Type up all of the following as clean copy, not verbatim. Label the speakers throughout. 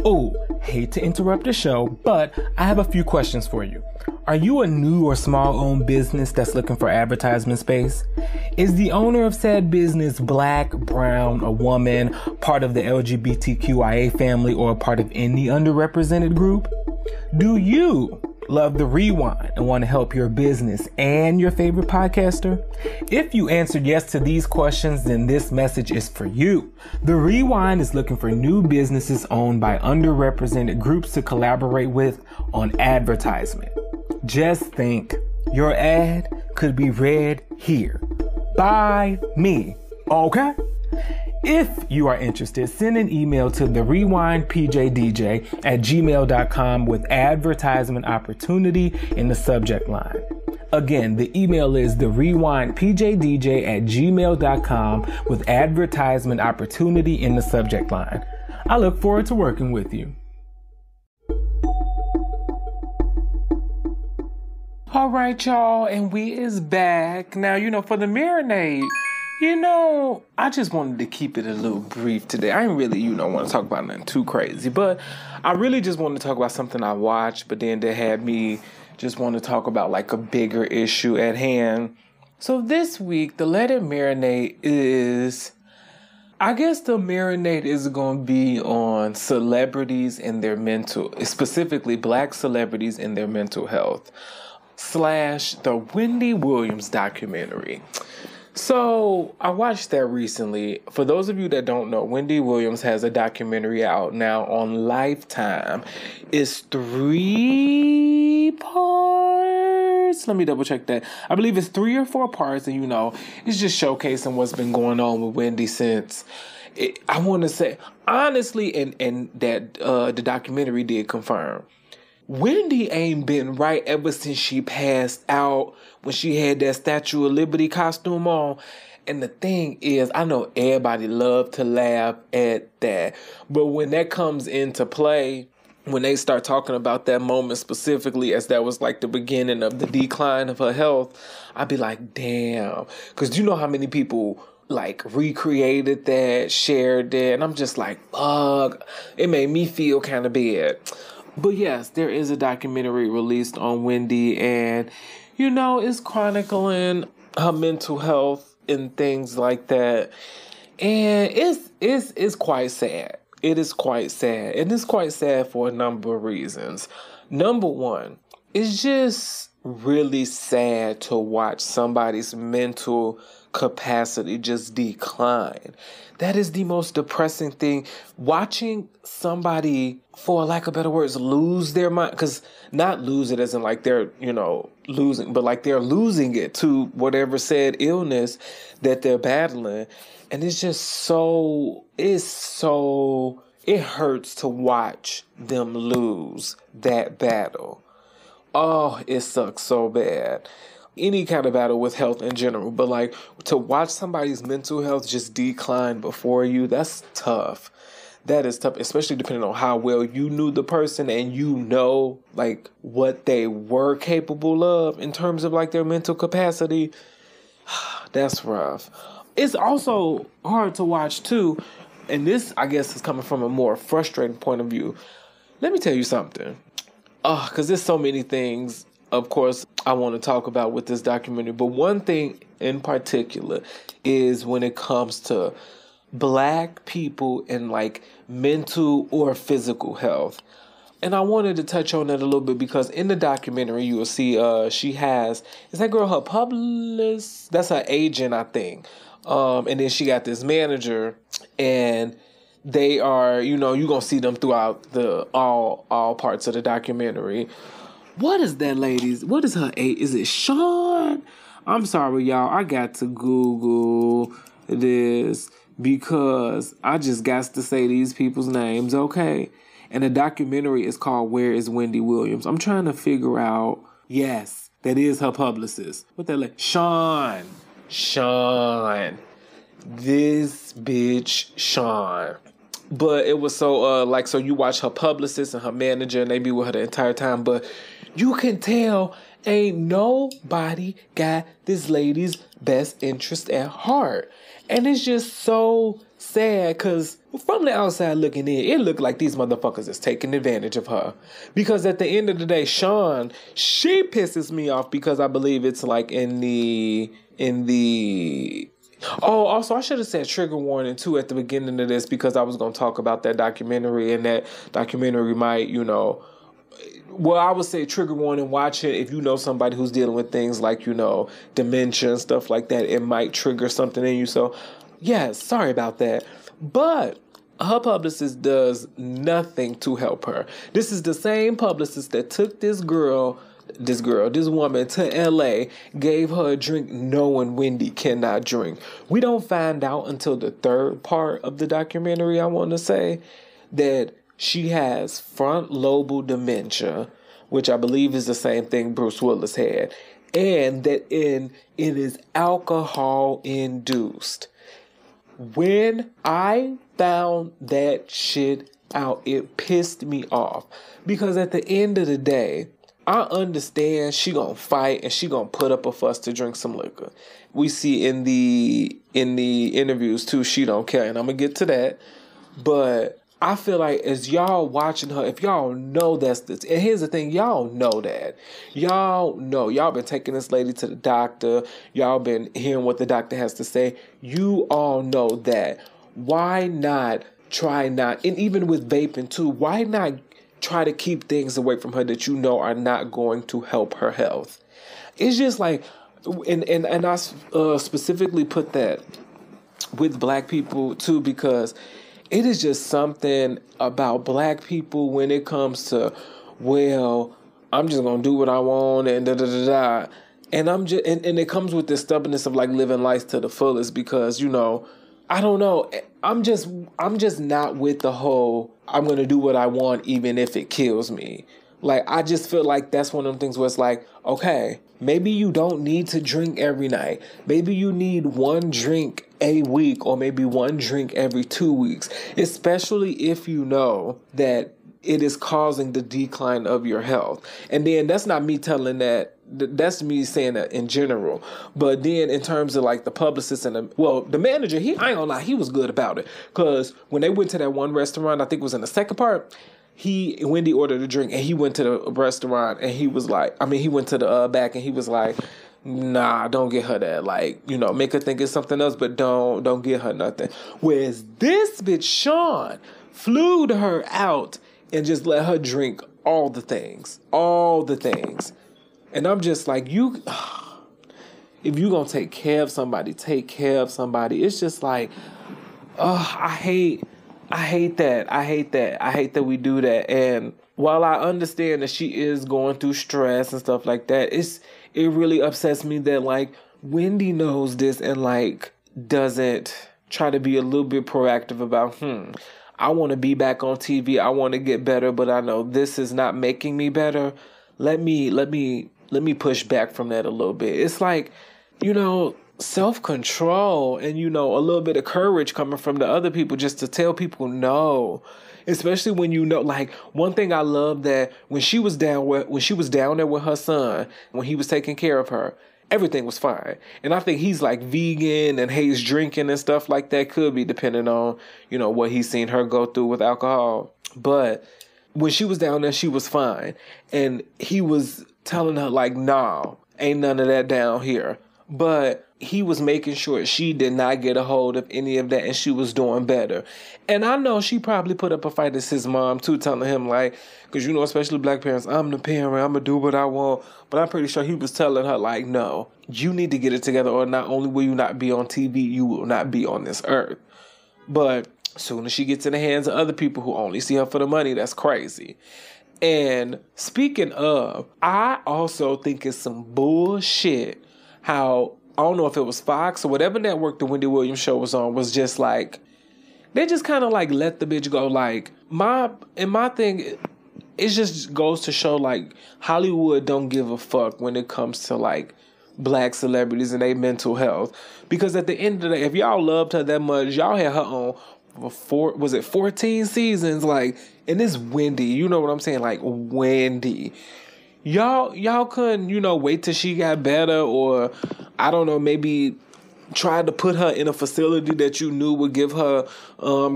Speaker 1: Oh, hate to interrupt the show, but I have a few questions for you. Are you a new or small-owned business that's looking for advertisement space? Is the owner of said business black, brown, a woman, part of the LGBTQIA family, or a part of any underrepresented group? Do you love the Rewind and want to help your business and your favorite podcaster? If you answered yes to these questions, then this message is for you. The Rewind is looking for new businesses owned by underrepresented groups to collaborate with on advertisement. Just think, your ad could be read here by me, okay? If you are interested, send an email to the Rewine PJ DJ at gmail.com with advertisement opportunity in the subject line. Again, the email is the Rewine PJ DJ at gmail.com with advertisement opportunity in the subject line. I look forward to working with you. All right, y'all, and we is back. Now, for the marinade, I just wanted to keep it a little brief today. I didn't really, want to talk about nothing too crazy, but I really just wanted to talk about something I watched, but then they had me just want to talk about like a bigger issue at hand. So this week, the Let It Marinate is, I guess the marinade is going to be on celebrities and their specifically black celebrities and their mental health / the Wendy Williams documentary. So I watched that recently. For those of you that don't know, Wendy Williams has a documentary out now on Lifetime. It's 3 parts. Let me double check that. I believe it's 3 or 4 parts, and it's just showcasing what's been going on with Wendy since. I want to say honestly, and that the documentary did confirm, Wendy ain't been right ever since she passed out when she had that Statue of Liberty costume on. And the thing is, I know everybody love to laugh at that, but when that comes into play, when they start talking about that moment specifically as that was like the beginning of the decline of her health, I'd be like, damn. Because you know how many people like recreated that, shared that, and I'm just like, fuck. It made me feel kind of bad. But yes, there is a documentary released on Wendy, and it's chronicling her mental health and things like that. And it's quite sad. It is quite sad. And it's quite sad for a number of reasons. Number one, it's just really sad to watch somebody's mental capacity just decline. That is the most depressing thing. Watching somebody, for lack of better words, lose their mind. Because not lose it as in like they're, losing, but like they're losing it to whatever said illness that they're battling. And it's just it hurts to watch them lose that battle. Oh, it sucks so bad. Any kind of battle with health in general, but like to watch somebody's mental health just decline before you, that's tough. That is tough, especially depending on how well you knew the person and like what they were capable of in terms of like their mental capacity. That's rough. It's also hard to watch too, and this I guess is coming from a more frustrating point of view. Let me tell you something. Because there's so many things, of course, I want to talk about with this documentary. But one thing in particular is when it comes to black people and like mental or physical health. And I wanted to touch on that a little bit because in the documentary, you will see she has, is that girl her publicist? That's her agent, I think. And then she got this manager, and they are, you're going to see them throughout all parts of the documentary. What is that lady's? What is her age? Is it Sean? I'm sorry, y'all. I got to Google this because I just got to say these people's names, okay? And the documentary is called Where is Wendy Williams? I'm trying to figure out. Yes, that is her publicist. What that like? Sean. This bitch, Sean. But it was so, so you watch her publicist and her manager, and they be with her the entire time. But you can tell ain't nobody got this lady's best interest at heart. And it's just so sad because from the outside looking in, it looked like these motherfuckers is taking advantage of her. Because at the end of the day, Sean, she pisses me off because I believe it's like in the oh, also I should have said trigger warning too at the beginning of this, because I was going to talk about that documentary, and that documentary might, well, I would say trigger warning, watch it if you know somebody who's dealing with things like, dementia and stuff like that. It might trigger something in you. So, yeah, sorry about that. But her publicist does nothing to help her. This is the same publicist that took this woman to L.A., gave her a drink knowing Wendy cannot drink. We don't find out until the third part of the documentary, I want to say, that she has frontal dementia, which I believe is the same thing Bruce Willis had, and that it is alcohol induced. When I found that shit out, it pissed me off, because at the end of the day, I understand she gonna fight and she gonna put up a fuss to drink some liquor. We see in the interviews too, she don't care, and I'm gonna get to that, but I feel like as y'all watching her, if y'all know and here's the thing, y'all know that. Y'all know. Y'all been taking this lady to the doctor. Y'all been hearing what the doctor has to say. You all know that. Why not try not, and even with vaping too, why not try to keep things away from her that you know are not going to help her health? It's just like, and I specifically put that with black people too, because it is just something about black people when it comes to, well, I'm just going to do what I want and da-da-da-da. And and it comes with this stubbornness of like living life to the fullest, because, I don't know. I'm just not with the whole, I'm going to do what I want even if it kills me. Like, I just feel like that's one of them things where it's like, okay, maybe you don't need to drink every night. Maybe you need one drink a week, or maybe one drink every 2 weeks, especially if you know that it is causing the decline of your health. And then that's not me telling that. That's me saying that in general. But then in terms of like the publicist and the manager, I ain't gonna lie, he was good about it. Because when they went to that one restaurant, I think it was in the second part, Wendy ordered a drink and he went to the restaurant and he was like, he went to the back and he was like, nah, don't get her that. Like, make her think it's something else, but don't get her nothing. Whereas this bitch, Sean, flew her out and just let her drink all the things. And I'm just like, if you gonna take care of somebody, take care of somebody. It's just like, I hate that. I hate that we do that. And while I understand that she is going through stress and stuff like that, it really upsets me that like Wendy knows this and like doesn't try to be a little bit proactive about, I want to be back on TV. I want to get better, but I know this is not making me better. Let me push back from that a little bit. It's like, self-control and, a little bit of courage coming from the other people just to tell people no. Especially when like one thing I love that when she was down there with her son, when he was taking care of her, everything was fine. And I think he's like vegan and hates drinking and stuff like that. Could be depending on, what he's seen her go through with alcohol. But when she was down there, she was fine. And he was telling her like, nah, ain't none of that down here. But he was making sure she did not get a hold of any of that and she was doing better. And I know she probably put up a fight as his mom too, telling him like, because especially black parents, I'm the parent, I'm going to do what I want. But I'm pretty sure he was telling her like, no, you need to get it together, or not only will you not be on TV, you will not be on this earth. But as soon as she gets in the hands of other people who only see her for the money, that's crazy. And speaking of, I also think it's some bullshit how, I don't know if it was Fox or whatever network the Wendy Williams show was on, was just like, they just kind of like let the bitch go. Like, my thing, it just goes to show like Hollywood don't give a fuck when it comes to like black celebrities and their mental health. Because at the end of the day, if y'all loved her that much, y'all had her on for 14 seasons, like, and it's Wendy, you know what I'm saying? Like, Wendy. Y'all couldn't, wait till she got better, or I don't know, maybe tried to put her in a facility that you knew would give her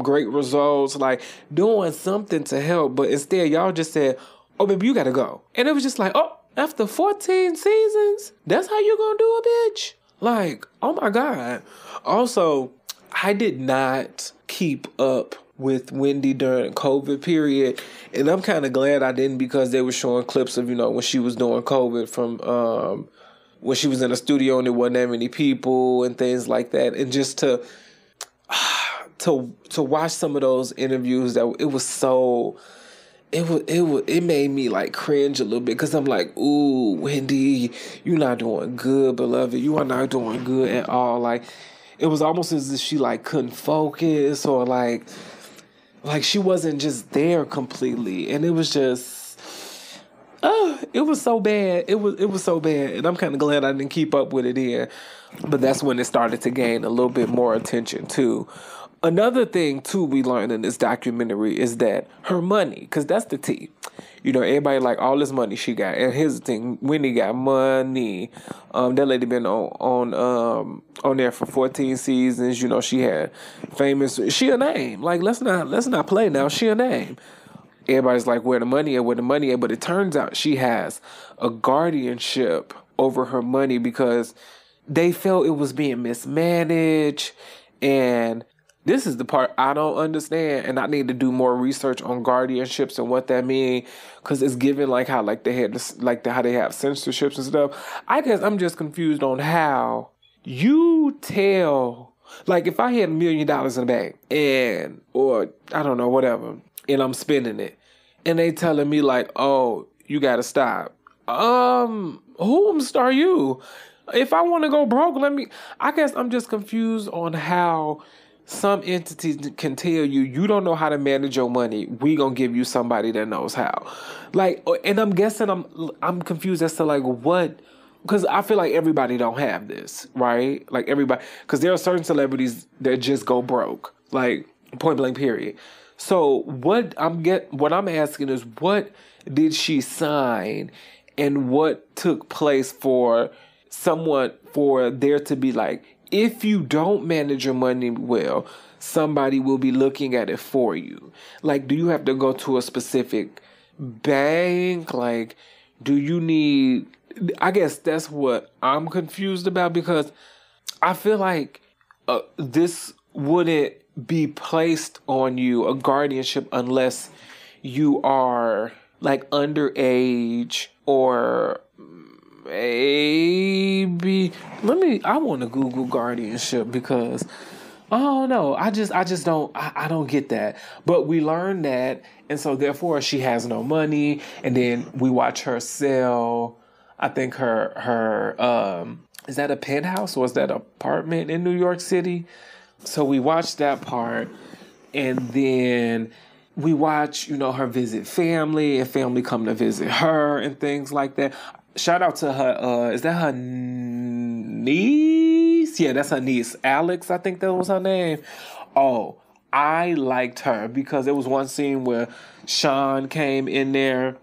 Speaker 1: great results, like doing something to help. But instead, y'all just said, oh, baby, you got to go. And it was just like, oh, after 14 seasons, that's how you going to do it, bitch? Like, oh my God. Also, I did not keep up with Wendy during COVID period. And I'm kind of glad I didn't, because they were showing clips of, when she was doing COVID from when she was in a studio and there wasn't that many people and things like that. And just to watch some of those interviews, that it was so... It made me like cringe a little bit, because I'm like, ooh, Wendy, you're not doing good, beloved. You are not doing good at all. Like, it was almost as if she like couldn't focus, or like she wasn't just there completely. And it was just, it was so bad. It was so bad. And I'm kind of glad I didn't keep up with it then. But that's when it started to gain a little bit more attention too. Another thing, too, we learned in this documentary is that her money, because that's the tea. Everybody like all this money she got. And here's the thing, Wendy got money. That lady been on there for 14 seasons. She had famous, she a name. Like, let's not play now. She a name. Everybody's like, where the money at? But it turns out she has a guardianship over her money, because they felt it was being mismanaged. And this is the part I don't understand, and I need to do more research on guardianships and what that means, because it's given like how like they had this, like how they have censorships and stuff. I guess I'm just confused on how you tell, like, if I had $1 million in the bank or I don't know, whatever, and I'm spending it, and they telling me like, oh, you got to stop. Whomst are you? If I want to go broke, I guess I'm just confused on how some entities can tell you don't know how to manage your money. We gonna give you somebody that knows how. Like, and I'm guessing I'm confused as to like what, because I feel like everybody don't have this, right? Like everybody, because there are certain celebrities that just go broke, like point blank period. So what I'm asking is, what did she sign, and what took place for there to be like, if you don't manage your money well, somebody will be looking at it for you. Like, do you have to go to a specific bank? Like, do you need... I guess that's what I'm confused about, because I feel like this wouldn't be placed on you, a guardianship, unless you are like underage, or maybe I want to Google guardianship, because I don't know. I just don't get that. But we learned that, and so therefore she has no money. And then we watch her sell, I think her is that a penthouse or is that an apartment in New York City? So we watched that part, and then we watch, her visit family, and family come to visit her and things like that. Shout out to her, is that her niece? Yeah, that's her niece. Alex, I think that was her name. Oh, I liked her, because there was one scene where Sean came in there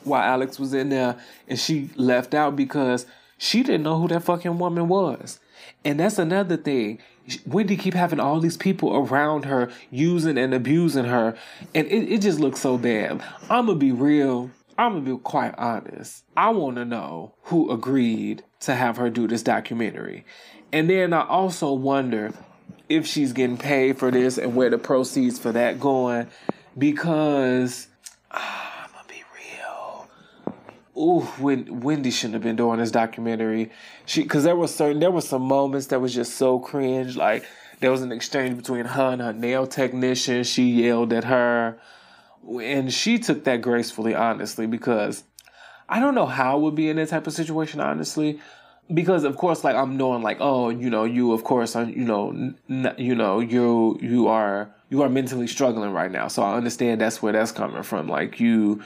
Speaker 1: while Alex was in there, and she left out because she didn't know who that fucking woman was. And that's another thing. Wendy keep having all these people around her using and abusing her, and it just looks so bad. I'm going to be real. I'm going to be quite honest. I want to know who agreed to have her do this documentary. And then I also wonder if she's getting paid for this and where the proceeds for that going. Because, I'm going to be real. Ooh, Wendy shouldn't have been doing this documentary. Because there were some moments that was just so cringe. Like, there was an exchange between her and her nail technician. She yelled at her. And she took that gracefully, honestly, because I don't know how I would be in that type of situation, honestly. Because, of course, like, I'm knowing, like, oh, you, of course, are, you are mentally struggling right now. So I understand that's where that's coming from. Like, you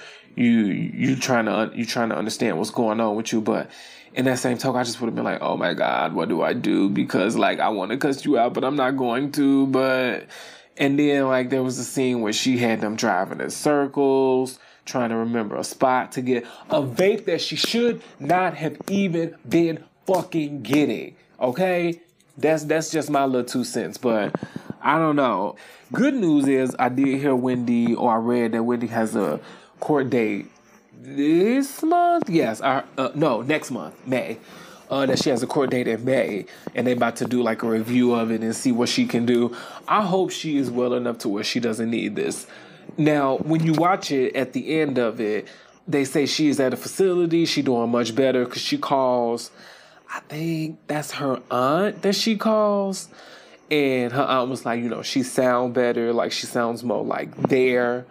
Speaker 1: trying to understand what's going on with you. But in that same token, I just would have been like, oh, my God, what do I do? Because, like, I want to cuss you out, but I'm not going to, but... And then, like, there was a scene where she had them driving in circles, trying to remember a spot to get a vape that she should not have even been fucking getting, okay? That's just my little 2 cents, but I don't know. Good news is I did hear Wendy, or I read that Wendy has a court date this month. Yes, next month, May. That she has a court date in May, and they're about to do like a review of it and see what she can do. I hope she is well enough to where she doesn't need this. Now, when you watch it, at the end of it, they say she is at a facility. She doing much better because she calls, I think that's her aunt that she calls. And her aunt was like, she sound better. Like, she sounds more like there.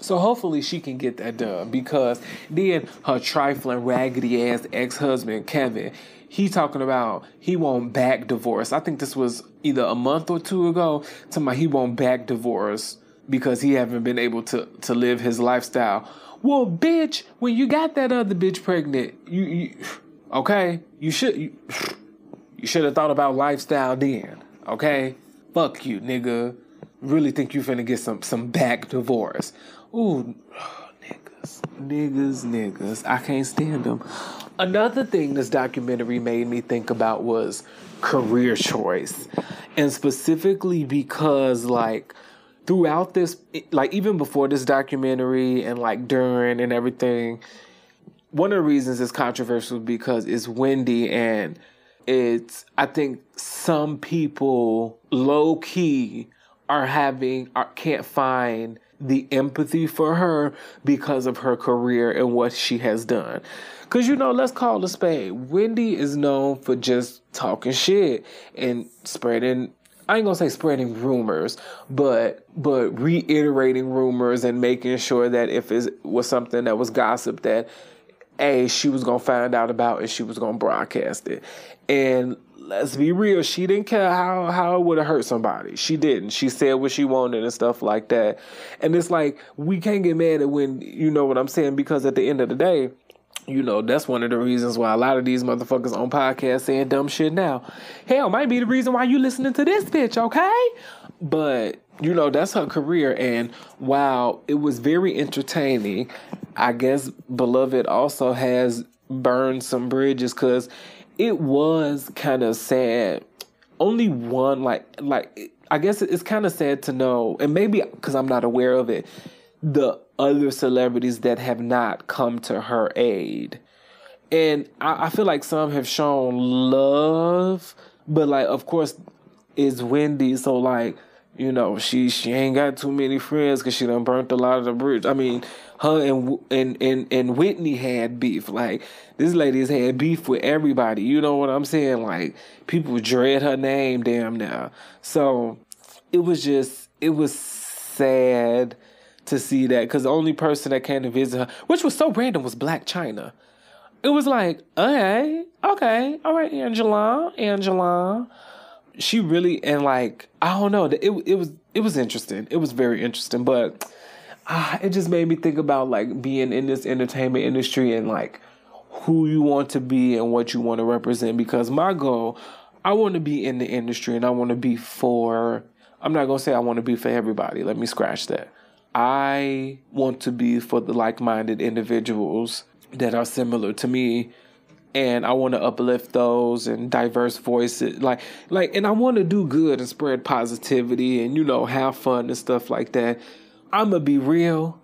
Speaker 1: So hopefully she can get that done, because then her trifling, raggedy-ass ex-husband, Kevin, he talking about he won't back divorce. I think this was either a month or 2 ago, talking about he won't back divorce because he haven't been able to live his lifestyle. Well, bitch, when you got that other bitch pregnant, you should have thought about lifestyle then, okay? Fuck you, nigga. Really think you finna get some back divorce. Ooh, niggas. I can't stand them. Another thing this documentary made me think about was career choice. And specifically because, like, throughout this, like, even before this documentary and, like, during and everything, one of the reasons it's controversial because it's Wendy, and I think some people low-key can't find the empathy for her because of her career and what she has done. Because, let's call it a spade. Wendy is known for just talking shit and spreading, I ain't gonna say spreading rumors, but reiterating rumors and making sure that if it was something that was gossip, that she was gonna find out about and she was gonna broadcast it. And let's be real, she didn't care how it would have hurt somebody. She didn't. She said what she wanted and stuff like that. And it's like, we can't get mad at when, you know what I'm saying? Because at the end of the day, that's one of the reasons why a lot of these motherfuckers on podcasts saying dumb shit now. Hell, might be the reason why you listening to this bitch, okay? But, that's her career. And while it was very entertaining, I guess Beloved also has burned some bridges, because it was kind of sad. Only one, I guess it's kind of sad to know, and maybe because I'm not aware of it, the other celebrities that have not come to her aid. And I feel like some have shown love, but, like, of course, it's Wendy, so, like, she ain't got too many friends because she done burnt a lot of the bridge. I mean, her and Whitney had beef. Like, this lady's had beef with everybody. You know what I'm saying? Like, people dread her name damn now. So it was sad to see that, because the only person that came to visit her, which was so random, was Black China. It was like, okay, all right, Angela. She really, and, like, I don't know, it was interesting. It was very interesting, but it just made me think about, like, being in this entertainment industry and, like, who you want to be and what you want to represent. Because my goal, I want to be in the industry, and I want to be I'm not going to say I want to be for everybody. Let me scratch that. I want to be for the like-minded individuals that are similar to me. And I want to uplift those and diverse voices, and I want to do good and spread positivity and, have fun and stuff like that. I'm going to be real.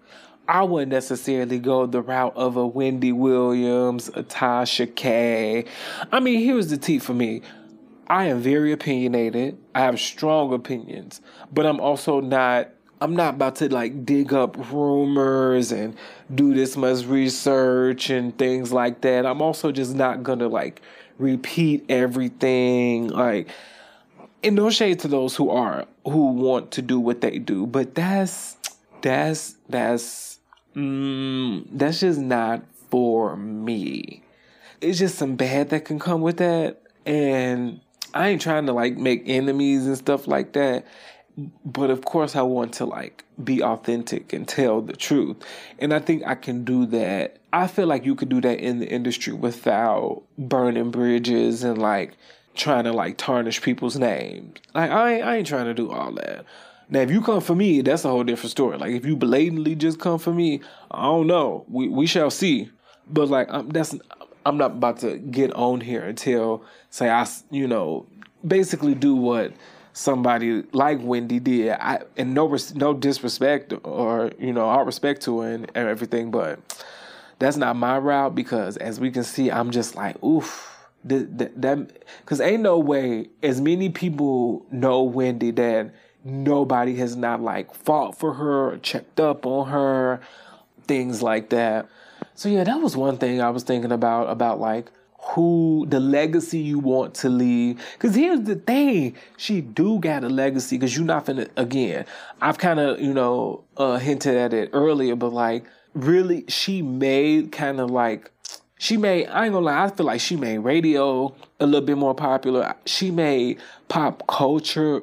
Speaker 1: I wouldn't necessarily go the route of a Wendy Williams, a Tasha K. I mean, here's the tea for me. I am very opinionated. I have strong opinions, but I'm not about to, like, dig up rumors and do this much research and things like that. I'm also just not going to, like, repeat everything. Like, and no shade to those who want to do what they do, but that's just not for me. It's just some bad that can come with that. And I ain't trying to, like, make enemies and stuff like that. But of course I want to, like, be authentic and tell the truth. And I think I can do that. I feel like you could do that in the industry without burning bridges and, like, trying to, like, tarnish people's names. Like, I ain't trying to do all that. Now, if you come for me, that's a whole different story. Like, if you blatantly just come for me, I don't know. We shall see. But, like, I'm not about to get on here until, say, basically do what somebody like Wendy did. And no disrespect or, all respect to her and everything, but that's not my route because as we can see, I'm just like, oof. Because ain't no way as many people know Wendy that nobody has not like fought for her, or checked up on her, things like that. So yeah, that was one thing I was thinking about like who the legacy you want to leave. Because here's the thing, she do got a legacy because you're not finna, again, I've kind of, hinted at it earlier, but like really she made kind of like, I ain't gonna lie, I feel like she made radio a little bit more popular. She made pop culture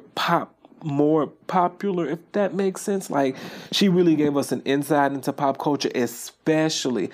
Speaker 1: more popular, if that makes sense. Like, she really gave us an insight into pop culture, especially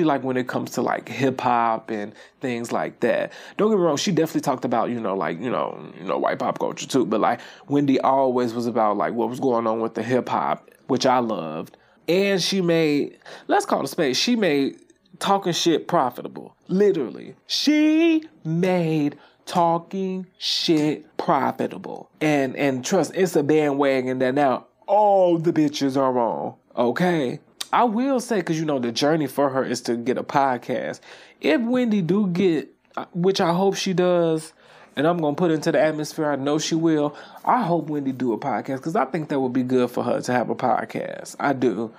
Speaker 1: like when it comes to like hip hop and things like that. Don't get me wrong, she definitely talked about, white pop culture too. But like Wendy always was about like what was going on with the hip hop, which I loved. And she made, let's call it a spade, she made talking shit profitable. Literally. She made talking shit profitable. And trust, it's a bandwagon that now all the bitches are on. Okay? I will say, because the journey for her is to get a podcast. If Wendy do get, which I hope she does, and I'm going to put into the atmosphere, I know she will, I hope Wendy do a podcast, because I think that would be good for her to have a podcast. I do.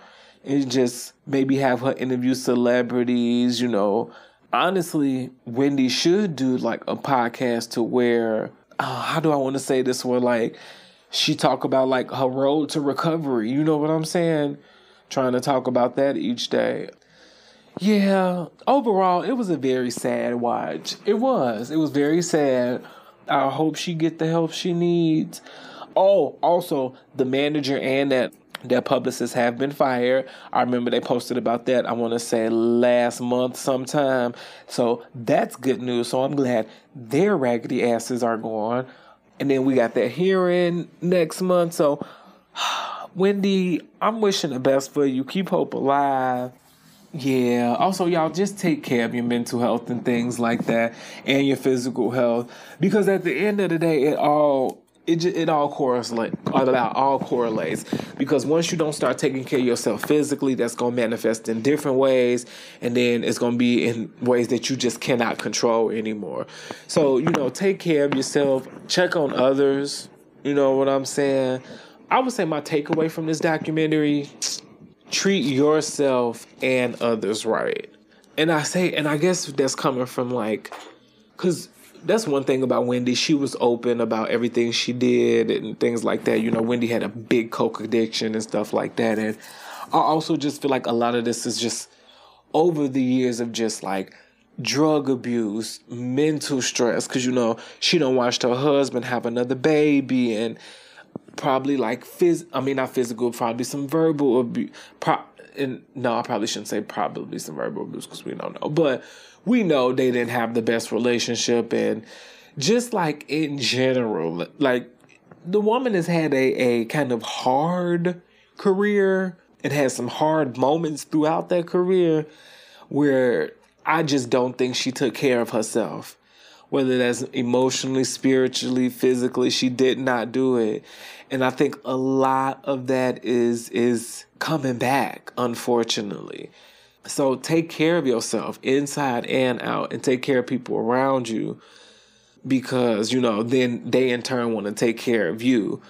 Speaker 1: And just maybe have her interview celebrities, Honestly, Wendy should do like a podcast to where, how do I want to say this, where like she talk about like her road to recovery. You know what I'm saying? Trying to talk about that each day. Yeah, overall, it was a very sad watch. It was very sad. I hope she get the help she needs. Oh, also, the manager and that publicist have been fired. I remember they posted about that, I want to say last month sometime. So that's good news. So I'm glad their raggedy asses are gone. And then we got that hearing next month. So Wendy, I'm wishing the best for you. Keep hope alive. Yeah. Also, y'all, just take care of your mental health and things like that and your physical health. Because at the end of the day, it all correlates, because once you don't start taking care of yourself physically, that's going to manifest in different ways, and then it's going to be in ways that you just cannot control anymore. So, take care of yourself, check on others, you know what I'm saying? I would say my takeaway from this documentary, treat yourself and others right. And I guess that's coming from like, because that's one thing about Wendy. She was open about everything she did and things like that. Wendy had a big coke addiction and stuff like that. And I also just feel like a lot of this is just over the years of just like drug abuse, mental stress. Because, she done watched her husband have another baby and probably like, not physical, probably some verbal abuse. No, I probably shouldn't say probably some verbal abuse because we don't know. But we know they didn't have the best relationship, and just like in general, like the woman has had a kind of hard career and has some hard moments throughout that career where I just don't think she took care of herself. Whether that's emotionally, spiritually, physically, she did not do it. And I think a lot of that is coming back, unfortunately. So take care of yourself inside and out, and take care of people around you, because, then they in turn want to take care of you.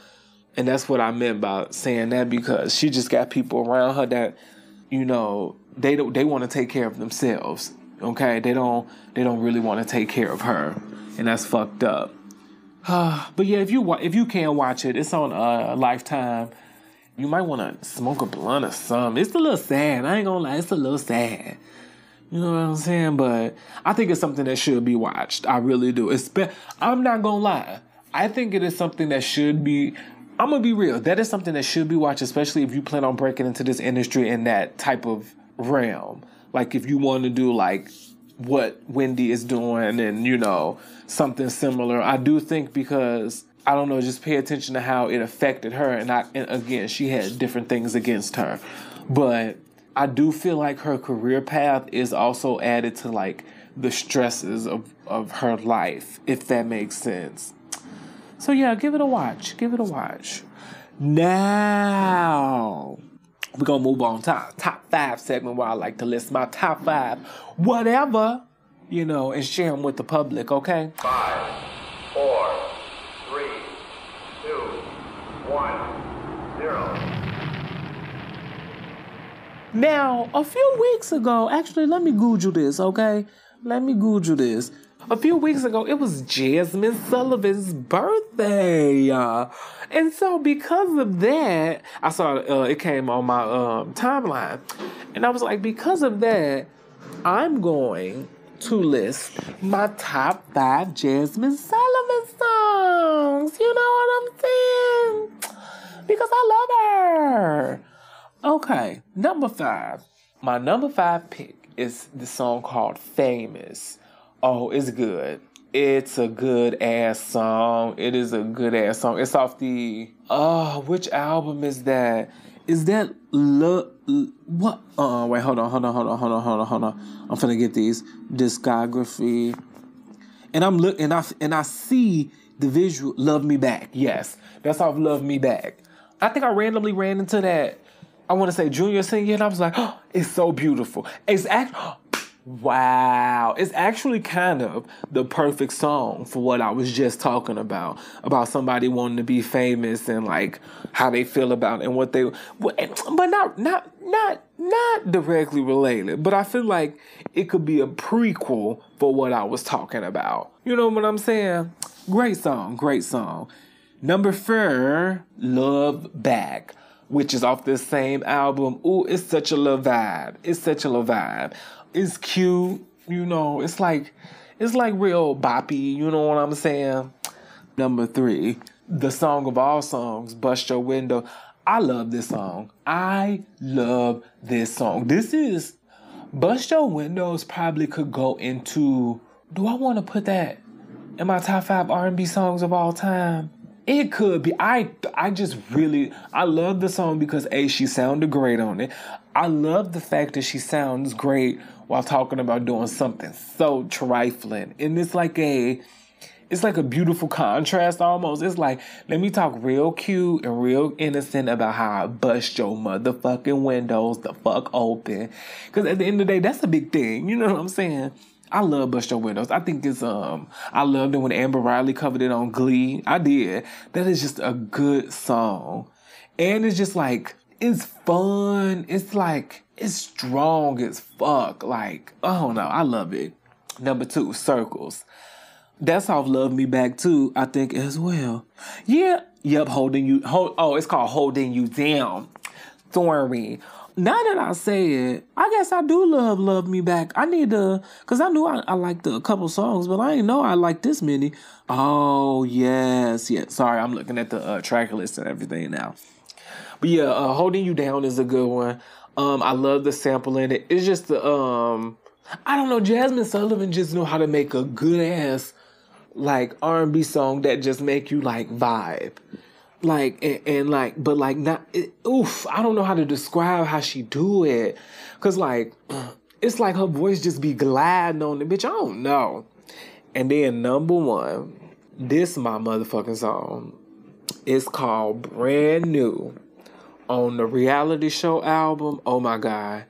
Speaker 1: And that's what I meant by saying that, because she just got people around her that, they want to take care of themselves. Okay? They don't really want to take care of her. And that's fucked up. But yeah, if you can watch it, it's on Lifetime. You might want to smoke a blunt or something. It's a little sad. I ain't gonna lie. It's a little sad. You know what I'm saying? But I think it's something that should be watched. I really do. I'm not gonna lie. I think it is something that should be... I'm gonna be real. That is something that should be watched, especially if you plan on breaking into this industry in that type of realm. Like if you want to do like what Wendy is doing and, something similar. I do think, because... I don't know, just pay attention to how it affected her. And again, she had different things against her. But I do feel like her career path is also added to like the stresses of her life, if that makes sense. So yeah, give it a watch. Give it a watch. Now, we're going to move on to top 5 segment where I like to list my top 5 whatever, you know, and share them with the public, okay?
Speaker 2: 5, 4, 3, 2, 1, 0.
Speaker 1: Now, a few weeks ago, actually, let me Google this, okay? Let me Google this. A few weeks ago, it was Jazmine Sullivan's birthday. And so because of that, I saw it came on my timeline. And I was like, because of that, I'm going to list my top 5 Jazmine Sullivan songs. You know what I'm saying? Because I love her. Okay, number 5. My number 5 pick is the song called Famous. Oh, it's good. It's a good ass song. It is a good ass song. It's off the which album is that? Is that what? Wait, hold on. I'm finna get these discography, and I see the visual. Love Me Back. Yes, that's off Love Me Back. I think I randomly ran into that. I want to say junior, senior, and I was like, oh, it's so beautiful. It's actually. Wow. It's actually kind of the perfect song for what I was just talking about somebody wanting to be famous and like how they feel about it and what they, but not directly related, but I feel like it could be a prequel for what I was talking about. You know what I'm saying? Great song. Number 4, Love Back, which is off this same album. Ooh, it's such a little vibe. It's cute, you know, it's like real boppy, you know what I'm saying? Number 3, the song of all songs, Bust Your Window. I love this song. This is, Bust Your Windows probably could go into, do I want to put that in my top 5 R&B songs of all time? It could be. I love the song because A, she sounded great on it. I love the fact that she sounds great while talking about doing something so trifling. And it's like a beautiful contrast almost. It's like, let me talk real cute and real innocent about how I bust your motherfucking windows the fuck open. Because at the end of the day, that's a big thing. You know what I'm saying? I love Bust Your Windows. I think it's, I loved it when Amber Riley covered it on Glee. I did. That is just a good song. And it's just like, it's fun. It's like, it's strong as fuck. Like, I don't know. I love it. Number 2, Circles. That's off Love Me Back too, I think, as well. Yeah. Yep, it's called Holding You Down. Sorry. Now that I say it, I guess I do love Me Back. I need to, because I knew I liked a couple songs, but I didn't know I liked this many. Oh, yes. Sorry, I'm looking at the track list and everything now. But yeah, Holding You Down is a good one. I love the sample in it. It's just the, I don't know, Jazmine Sullivan just knew how to make a good-ass, like, R&B song that just make you, like, vibe. Like, but like not, I don't know how to describe how she do it. Cause like, it's like her voice just be gliding on the bitch. I don't know. And then number 1, this my motherfucking song. It's called Brand New on the reality show album. Oh my God.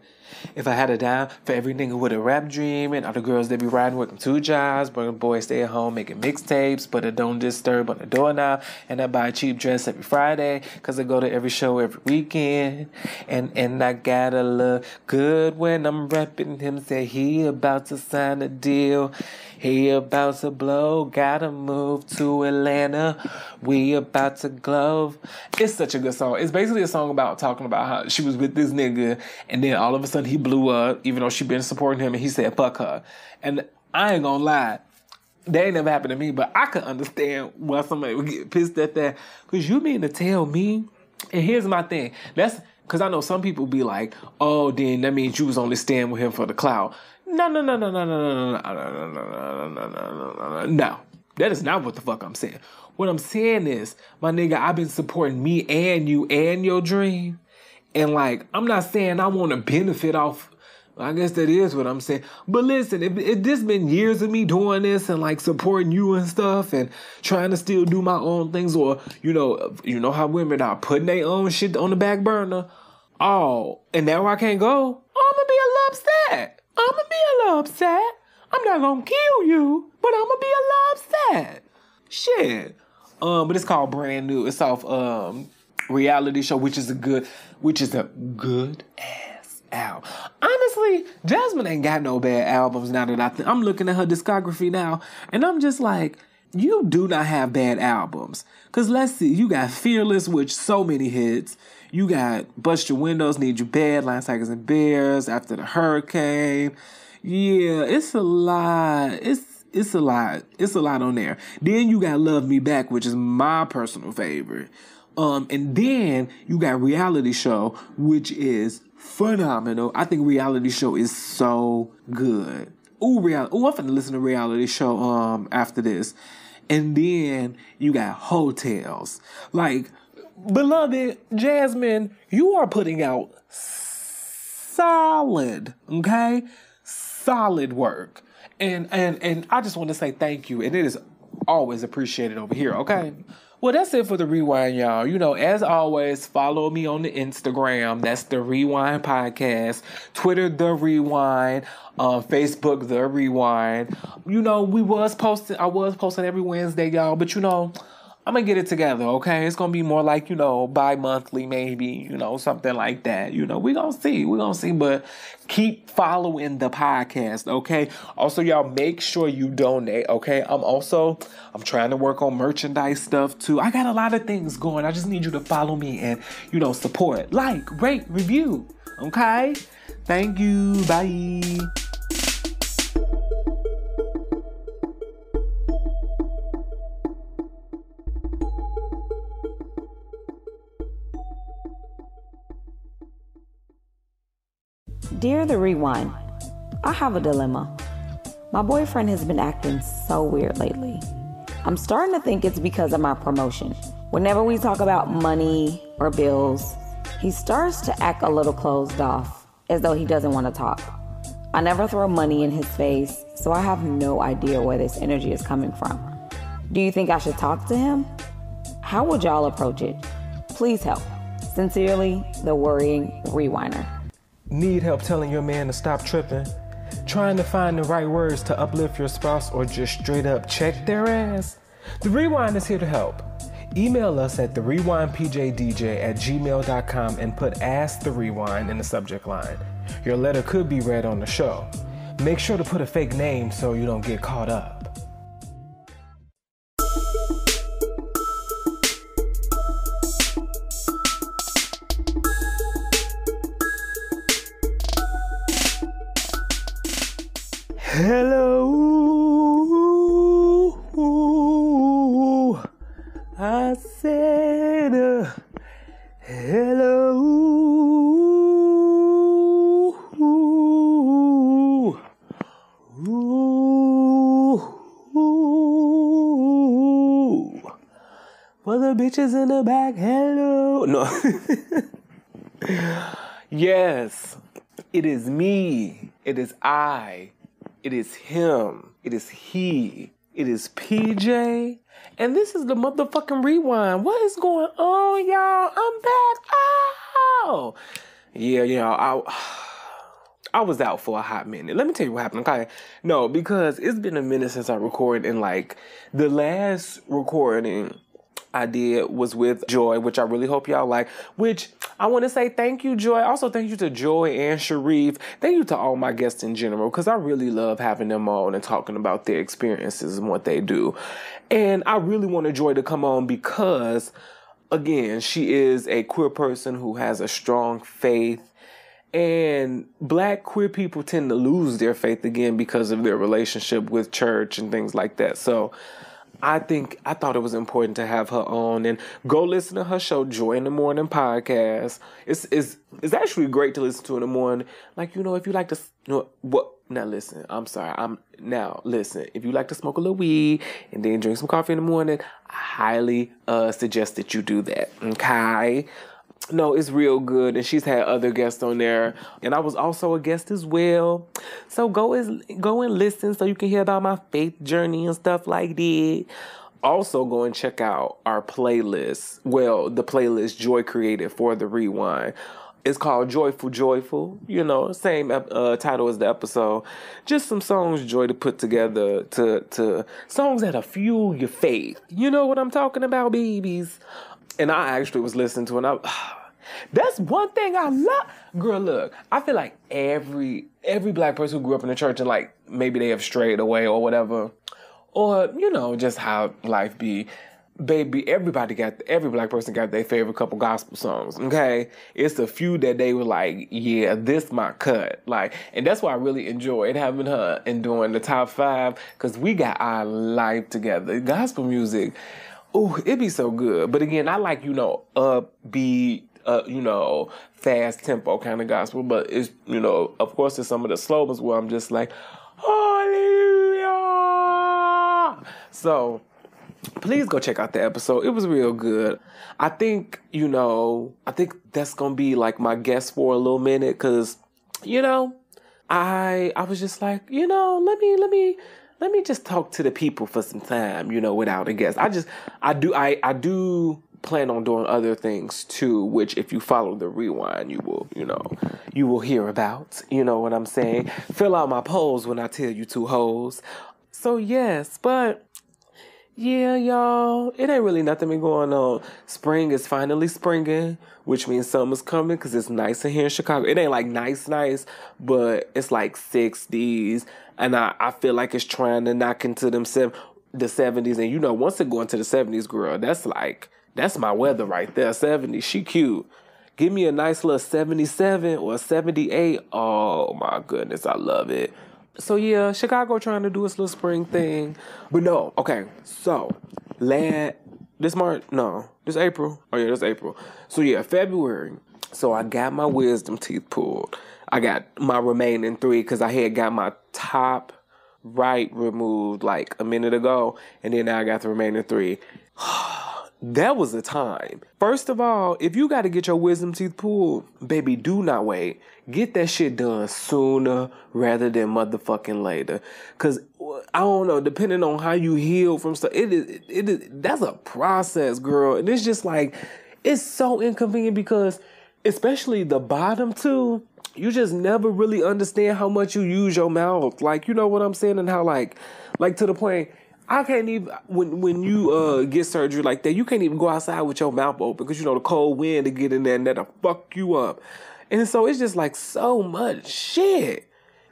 Speaker 1: If I had a dime for every nigga with a rap dream and all the girls that be riding working 2 jobs, but the boys stay at home making mixtapes, but it don't disturb on the doorknob, and I buy a cheap dress every Friday, cause I go to every show every weekend, and I gotta look good when I'm repping him, say he about to sign a deal, he about to blow, gotta move to Atlanta, we about to glow. It's such a good song. It's basically a song about talking about how she was with this nigga, and then all of a sudden he blew up, even though she been supporting him, and he said, fuck her. And I ain't gonna lie, that ain't never happened to me, but I could understand why somebody would get pissed at that. Because you mean to tell me, and here's my thing, that's, because I know some people be like, oh, then that means you was only staying with him for the clout. No. That is not what the fuck I'm saying. What I'm saying is, my nigga, I've been supporting me and you and your dream. And like, I'm not saying I want to benefit off. I guess that is what I'm saying. But listen, if this been years of me doing this and like supporting you and stuff and trying to still do my own things, or you know how women are putting their own shit on the back burner. Oh, and now I can't go. I'm gonna be a little upset. I'm not gonna kill you, but I'm gonna be a little upset. Shit. But it's called Brand New. It's off reality show, which is a good ass album. Honestly, Jazmine ain't got no bad albums now that I'm looking at her discography now, and I'm just like, you do not have bad albums. Cause let's see, you got Fearless, which so many hits. You got Bust Your Windows, Need You Bad, Lions, Tigers, and Bears, After the Hurricane. Yeah, it's a lot. It's a lot. It's a lot on there. Then you got Love Me Back, which is my personal favorite. And then you got Reality Show, which is phenomenal. I think Reality Show is so good. I'm finna listen to Reality Show after this. And then you got Hotels. Like, beloved Jazmine, you are putting out solid, okay? Solid work. And I just want to say thank you. And it is always appreciated over here, okay? Well, that's it for the Rewind, y'all. You know, as always, follow me on the Instagram. That's the Rewind Podcast. Twitter, the Rewind. Facebook, the Rewind. You know, I was posting every Wednesday, y'all. But, you know, I'm going to get it together, okay? It's going to be more like, you know, bi-monthly maybe, you know, something like that. You know, we're going to see. We're going to see. But keep following the podcast, okay? Also, y'all, make sure you donate, okay? I'm trying to work on merchandise stuff, too. I got a lot of things going. I just need you to follow me and, you know, support. Like, rate, review, okay? Thank you. Bye.
Speaker 3: Dear the Rewind, I have a dilemma. My boyfriend has been acting so weird lately. I'm starting to think it's because of my promotion. Whenever we talk about money or bills, he starts to act a little closed off, as though he doesn't want to talk. I never throw money in his face, so I have no idea where this energy is coming from. Do you think I should talk to him? How would y'all approach it? Please help. Sincerely, the Worrying Rewinder.
Speaker 1: Need help telling your man to stop tripping? Trying to find the right words to uplift your spouse, or just straight up check their ass? The Rewind is here to help. Email us at therewindpjdj@gmail.com and put Ask the Rewind in the subject line. Your letter could be read on the show. Make sure to put a fake name so you don't get caught up. Hello, I said hello. For the bitches in the back, hello. No. Yes, it is me. It is I. It is him. It is he. It is PJ. And this is the motherfucking Rewind. What is going on, y'all? I'm back. Oh. Yeah, I was out for a hot minute. Let me tell you what happened, okay? No, because it's been a minute since I recorded, and like the last recording I did was with Joy, which I really hope y'all like, which I want to say thank you, Joy. Also, thank you to Joy and Sharif. Thank you to all my guests in general, because I really love having them on and talking about their experiences and what they do. And I really wanted Joy to come on because, again, she is a queer person who has a strong faith. And Black queer people tend to lose their faith again because of their relationship with church and things like that. So I thought it was important to have her on, and go listen to her show, Joy in the Morning podcast. It's actually great to listen to in the morning. Like, you know, if you like to, listen, if you like to smoke a little weed and then drink some coffee in the morning, I highly suggest that you do that. Okay. No, it's real good, and she's had other guests on there, and I was also a guest as well. So go and listen so you can hear about my faith journey and stuff like that. Also, go and check out our playlist. Well, the playlist Joy created for the Rewind. It's called Joyful Joyful, same title as the episode. Just some songs Joy to put together to songs that'll fuel your faith. You know what I'm talking about, babies? And I actually was listening to it. That's one thing I love. Girl, look, I feel like every black person who grew up in the church and like maybe they have strayed away or whatever, or just how life be. Baby, every black person got their favorite couple gospel songs, okay? It's a few that they were like, yeah, this my cut. Like, and that's why I really enjoyed having her and doing the top 5, because we got our life together. Gospel music, ooh, it be so good. But again, I like, upbeat, fast tempo kind of gospel, but it's, of course, there's some of the slow ones where I'm just like, hallelujah. So, please go check out the episode. It was real good. I think, that's going to be like my guest for a little minute because, I was just like, let me just talk to the people for some time, without a guest. I do plan on doing other things too, which if you follow the Rewind, you will hear about, you know what I'm saying? Fill out my polls when I tell you 2 hoes. So yes, but yeah, y'all, it ain't really nothing been going on. Spring is finally springing, which means summer's coming because it's nice in here in Chicago. It ain't like nice, but it's like 60s, and I feel like it's trying to knock into the 70s. And once it go into the 70s, girl, that's my weather right there. 70s, she cute. Give me a nice little 77 or 78. Oh my goodness, I love it. So yeah, Chicago trying to do its little spring thing. But no, okay, so this April. Oh yeah, this April. So yeah, February. So I got my wisdom teeth pulled. I got my remaining 3 because I had got my top right removed like a minute ago. And then now I got the remaining 3. That was the time. First of all, if you got to get your wisdom teeth pulled, baby, do not wait. Get that shit done sooner rather than motherfucking later. Because, I don't know, depending on how you heal from stuff, that's a process, girl. And it's just like, it's so inconvenient because, especially the bottom 2, you just never really understand how much you use your mouth. Like, you know what I'm saying? And how, like to the point, I can't even, when you get surgery like that, you can't even go outside with your mouth open because, the cold wind to get in there and that'll fuck you up. And so it's just like so much shit.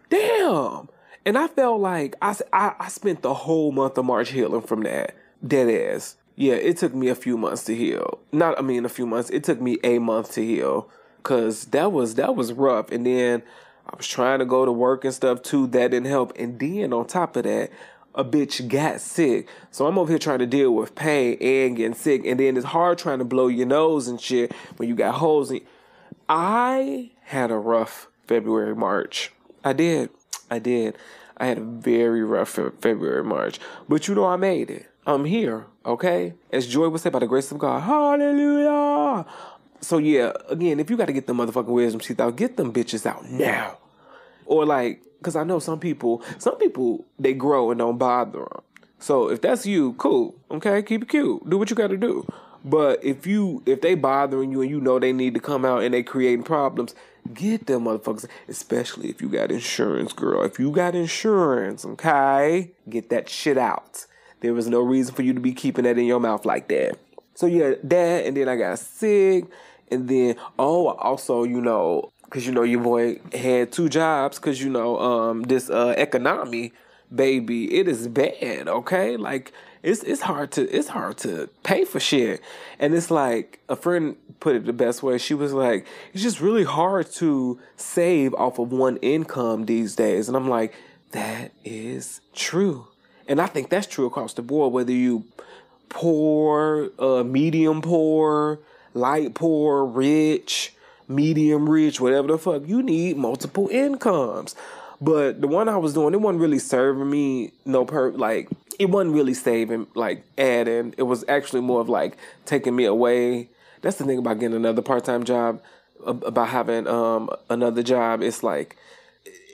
Speaker 1: Damn. And I felt like I spent the whole month of March healing from that. Dead ass. Yeah, it took me a few months to heal. A few months. It took me a month to heal because that was rough. And then I was trying to go to work and stuff too. That didn't help. And then on top of that, a bitch got sick. So I'm over here trying to deal with pain and getting sick. And then it's hard trying to blow your nose and shit when you got holes in. I had a rough February, March. I did. I had a very rough February, March. But I made it. I'm here, okay? As Joy would say, by the grace of God. Hallelujah! So yeah, again, if you got to get them motherfucking wisdom teeth out, get them bitches out now. Or because I know some people, they grow and don't bother them. So if that's you, cool, okay? Keep it cute. Do what you got to do. But if they bothering you and they need to come out and they creating problems, get them motherfuckers, especially if you got insurance, girl. If you got insurance, okay? Get that shit out. There was no reason for you to be keeping that in your mouth like that. So yeah, that, and then I got sick, and then, also, because, your boy had 2 jobs, because, this economy, baby, it is bad, okay? Like, it's hard to pay for shit. And it's like, a friend put it the best way. She was like, it's just really hard to save off of one income these days. And I'm like, that is true. And I think that's true across the board, whether you poor, medium poor, light poor, rich, medium rich, whatever the fuck, you need multiple incomes. But the one I was doing, it wasn't really serving me it wasn't really saving, adding. It was actually more of taking me away. that's the thing about getting another part-time job, about having another job. It's like,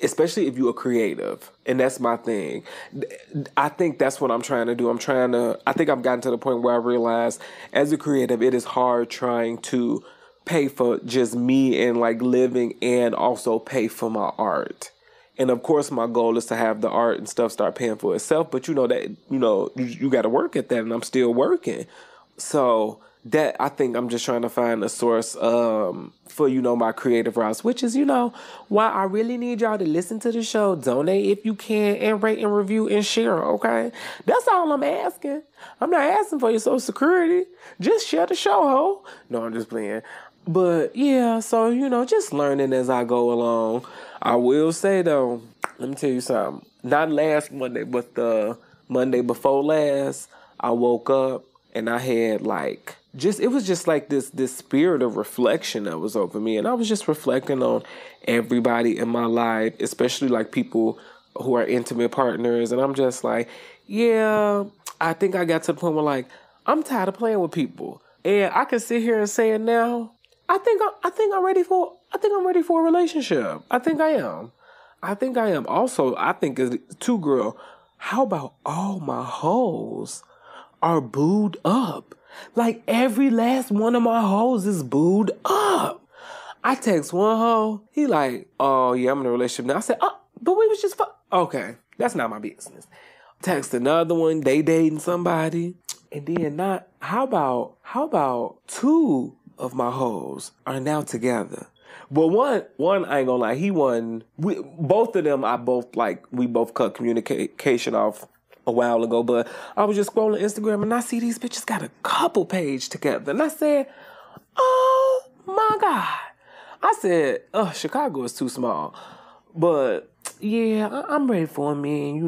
Speaker 1: especially if you're a creative, and that's my thing. I think that's what I'm trying to do. I think I've gotten to the point where I realize as a creative, it is hard trying to pay for just me and like living and also pay for my art. And of course, my goal is to have the art and stuff start paying for itself. But you know that, you got to work at that, and I'm still working. So that, I think I'm just trying to find a source for, my creative routes, which is, why I really need y'all to listen to the show, donate if you can, and rate and review and share, okay? That's all I'm asking. I'm not asking for your Social Security. Just share the show, ho. No, I'm just playing. But yeah, so, just learning as I go along. I will say though, let me tell you something. Not last Monday, but the Monday before last, I woke up and I had it was just like this spirit of reflection that was over me. And I was just reflecting on everybody in my life, especially like people who are intimate partners. And I'm just like, yeah, I think I got to the point where like, I'm tired of playing with people. And I can sit here and say it now. I think I'm ready for a relationship. I think I am. Also, I think as too, girl, how about all my hoes are booed up? Like every last one of my hoes is booed up. I text one hoe, he like, oh yeah, I'm in a relationship now. I said, oh, but we was just okay, that's not my business. Text another one, they dating somebody. And then how about two of my hoes are now together? But one I ain't gonna lie, both of them, we both cut communication off a while ago, but I was just scrolling Instagram and I see these bitches got a couple page together. And I said, oh my God. I said, Chicago is too small. But yeah, I'm ready for a man,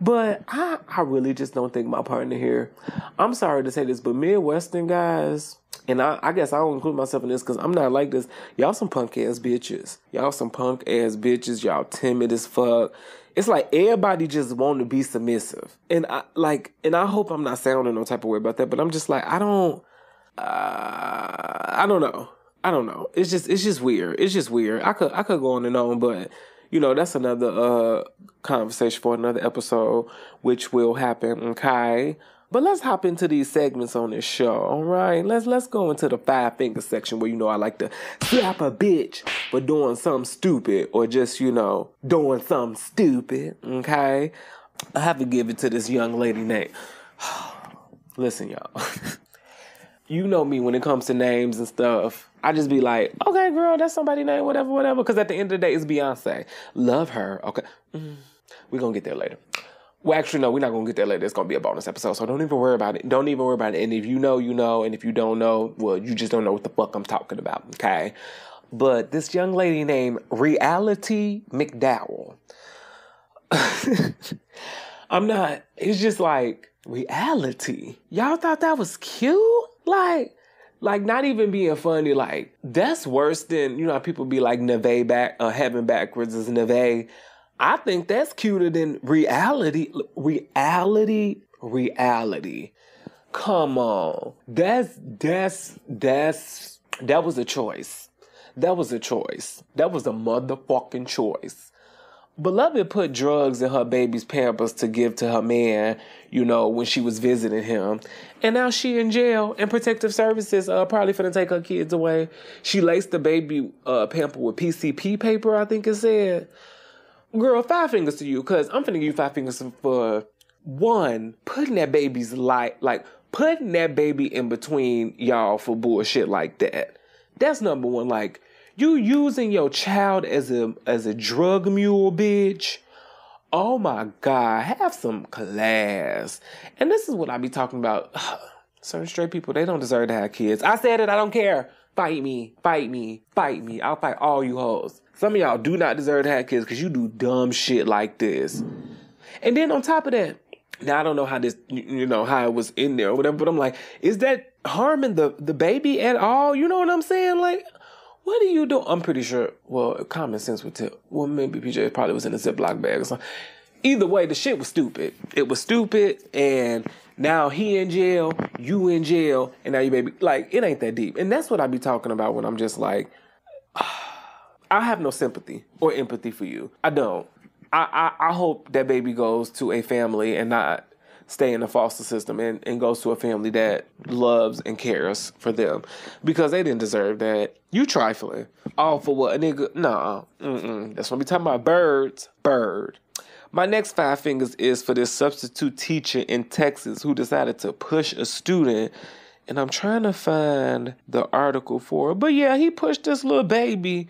Speaker 1: But I really just don't think my partner here. I'm sorry to say this, but Midwestern guys, and I guess I don't include myself in this because I'm not like this. Y'all some punk ass bitches. Y'all timid as fuck. It's like everybody just want to be submissive. And I hope I'm not sounding no type of way about that, but I'm just like, I don't know. It's just weird. I could go on and on, but that's another conversation for another episode, which will happen, okay? But let's hop into these segments on this show, all right? Let's go into the 5 finger section where, I like to slap a bitch for doing something stupid or just, doing something stupid, okay? I have to give it to this young lady named... Listen, y'all. You know me when it comes to names and stuff. I just be like, okay, girl, that's somebody's name, whatever. Because at the end of the day, it's Beyonce. Love her. Okay. We're going to get there later. Well, actually, no, we're not going to get there later. It's going to be a bonus episode. So don't even worry about it. And if you know, you know. And if you don't know, well, you just don't know what the fuck I'm talking about. Okay. But this young lady named Reality McDowell. It's just like, reality. Y'all thought that was cute? Like not even being funny, like that's worse than, how people be like Neve heaven backwards is Neve. I think that's cuter than reality. Come on. That was a choice. That was a motherfucking choice. Beloved put drugs in her baby's Pampers to give to her man, when she was visiting him. And now she in jail, and protective services probably finna take her kids away. She laced the baby pamper with PCP paper, I think it said. Girl, 5 fingers to you, because I'm finna give you 5 fingers for, one, putting that baby's putting that baby in between y'all for bullshit like that. That's number one. Like, you using your child as a drug mule, bitch. Oh my God, have some class. And this is what I be talking about. Certain straight people, they don't deserve to have kids. I said it, I don't care. Fight me. I'll fight all you hoes. Some of y'all do not deserve to have kids because you do dumb shit like this. And then on top of that, now I don't know how this, how it was in there or whatever, but I'm like, is that harming the baby at all? You know what I'm saying? Like, what do you do? I'm pretty sure, well, common sense would tell. Well, maybe PJ probably was in a Ziploc bag or something. Either way, the shit was stupid. It was stupid, and now he in jail, you in jail, and now you baby. Like, it ain't that deep. And that's what I be talking about when I'm just like, I have no sympathy or empathy for you. I don't. I hope that baby goes to a family and not stay in the foster system and goes to a family that loves and cares for them, because they didn't deserve that. You trifling. All for what? A nigga? Nah. That's what we talking about. Bird. My next 5 fingers is for this substitute teacher in Texas who decided to push a student. And I'm trying to find the article for it. But yeah, he pushed this little baby.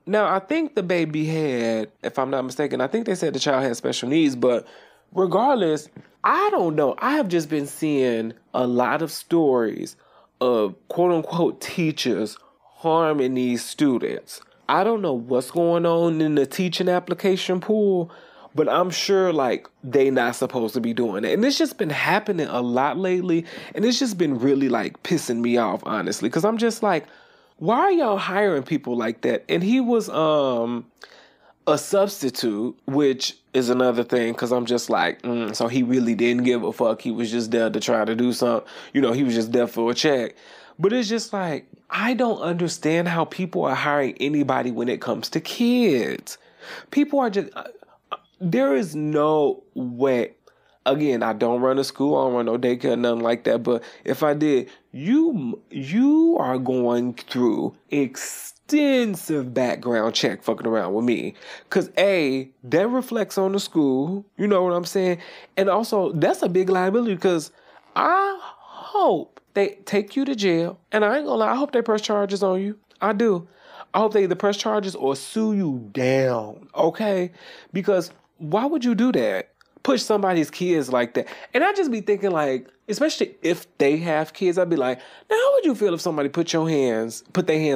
Speaker 1: Now, I think the baby had, if I'm not mistaken, I think they said the child had special needs. But regardless, I don't know. I have just been seeing a lot of stories of quote-unquote teachers harming these students. I don't know what's going on in the teaching application pool, but I'm sure, like, they not supposed to be doing it. And it's just been happening a lot lately. And it's just been really, like, pissing me off, honestly. Because I'm just like, why are y'all hiring people like that? And he was a substitute, which is another thing. Because I'm just like, so he really didn't give a fuck. He was just there to try to do something. You know, he was just there for a check. But it's just like, I don't understand how people are hiring anybody when it comes to kids. People are just... there is no way. Again, I don't run a school. I don't run no daycare, nothing like that. But if I did, you are going through extensive background check fucking around with me. Because A, that reflects on the school. You know what I'm saying? And also, that's a big liability because I hope they take you to jail. And I ain't gonna lie, I hope they press charges on you. I do. I hope they either press charges or sue you down, okay? Because why would you do that? Push somebody's kids like that. And I just be thinking, like, especially if they have kids, I'd be like, now how would you feel if somebody put their hands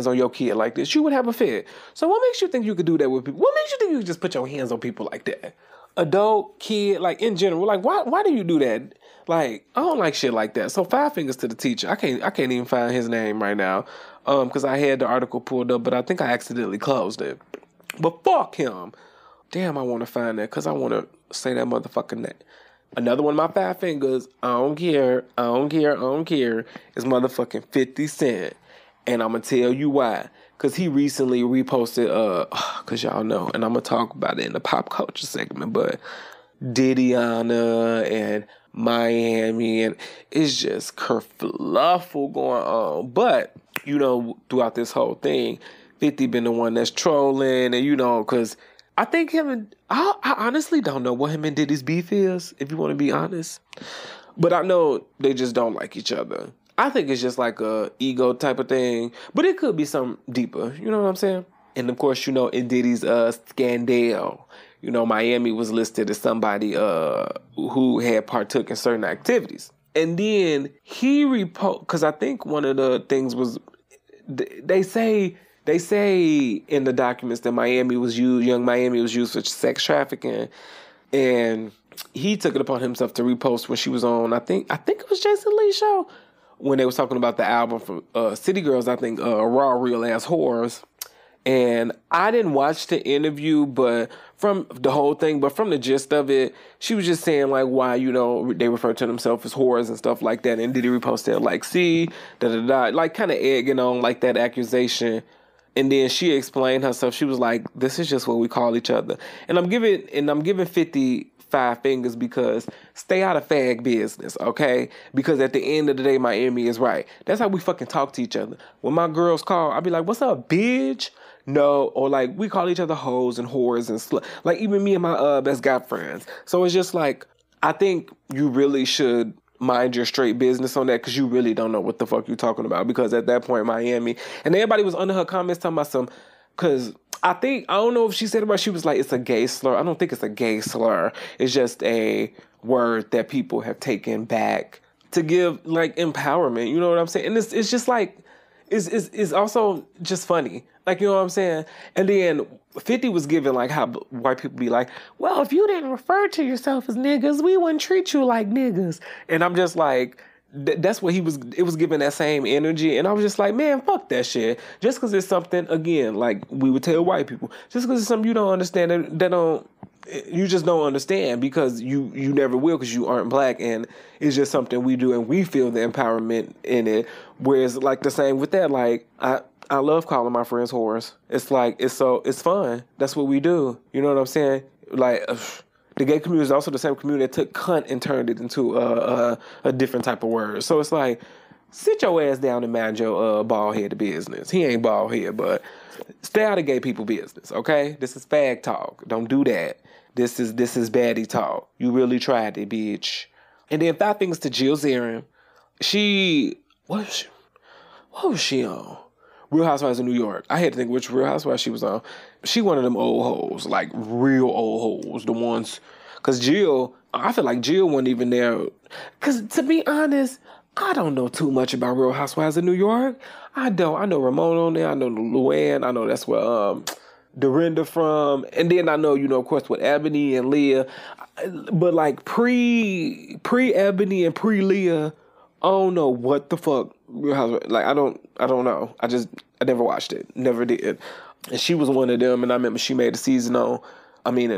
Speaker 1: on your kid like this? You would have a fit. So what makes you think you could do that with people? What makes you think you could just put your hands on people like that? Adult, kid, like in general, like why do you do that? Like, I don't like shit like that. So 5 fingers to the teacher. I can't even find his name right now. Because I had the article pulled up, but I think I accidentally closed it. But fuck him. Damn, I want to find that because I want to say that motherfucking name. Another one of my 5 fingers, I don't care, is motherfucking 50 Cent. And I'm going to tell you why. Because he recently reposted, because y'all know, and I'm going to talk about it in the pop culture segment, but Didiana and Miami, and it's just kerfluffle going on. But, you know, throughout this whole thing, 50 been the one that's trolling, and, you know, because I think I honestly don't know what him and Diddy's beef is, if you want to be honest. But I know they just don't like each other. I think it's just like a ego type of thing, but it could be something deeper. You know what I'm saying? And of course, you know, in Diddy's scandal, you know, Miami was listed as somebody who had partook in certain activities. And then he because I think one of the things was, they say in the documents that young Miami was used for sex trafficking, and he took it upon himself to repost when she was on, I think it was Jason Lee's show, when they was talking about the album from City Girls, I think, Raw Real Ass Whores. And I didn't watch the interview, but from the whole thing, but from the gist of it, she was just saying, like, why, you know, they refer to themselves as whores and stuff like that. And Diddy reposted, like, like, kind of egging on, like, that accusation. And then she explained herself. She was like, this is just what we call each other. And I'm giving 50 5 fingers because stay out of fag business, okay? Because at the end of the day, Miami is right. That's how we fucking talk to each other. When my girls call, I'll be like, what's up, bitch? No, or like, we call each other hoes and whores and slut. Like, even me and my best guy friends. So it's just like, I think you really should mind your straight business on that, because you really don't know what the fuck you're talking about. Because at that point, Miami, and everybody was under her comments talking about because I don't know if she said it right. She was like, it's a gay slur. I don't think it's a gay slur. It's just a word that people have taken back to give, like, empowerment. You know what I'm saying? And it's just like, it's also just funny. Like, you know what I'm saying? And then 50 was given, like, how white people be like, well, if you didn't refer to yourself as niggas, we wouldn't treat you like niggas. And I'm just like, that's what it was giving that same energy. And I was just like, man, fuck that shit. Just because it's something, again, like we would tell white people, just because it's something you don't understand, that don't You just don't understand because you never will because you aren't black, and it's just something we do and we feel the empowerment in it. Whereas like the same with that, like I love calling my friends whores. It's like it's fun. That's what we do. You know what I'm saying? Like the gay community is also the same community that took cunt and turned it into a different type of word. So it's like, sit your ass down and mind your bald head business. He ain't bald head, but stay out of gay people business, okay? This is fag talk. Don't do that. This is baddie talk. You really tried it, bitch. And then 5 things to Jill Zarin. What was she on? Real Housewives of New York. I had to think which Real Housewives she was on. She one of them old hoes, like real old hoes. The ones, because Jill, I feel like Jill wasn't even there. Because to be honest, I don't know too much about Real Housewives of New York. I don't. I know Ramon on there. I know Luann. I know that's where Dorinda from. And then I know, of course, with Ebony and Leah. But like pre-Ebony and pre-Leah, I don't know what the fuck Real Housewives. Like I don't know. I never watched it. Never did. And she was one of them. And I remember she made a season an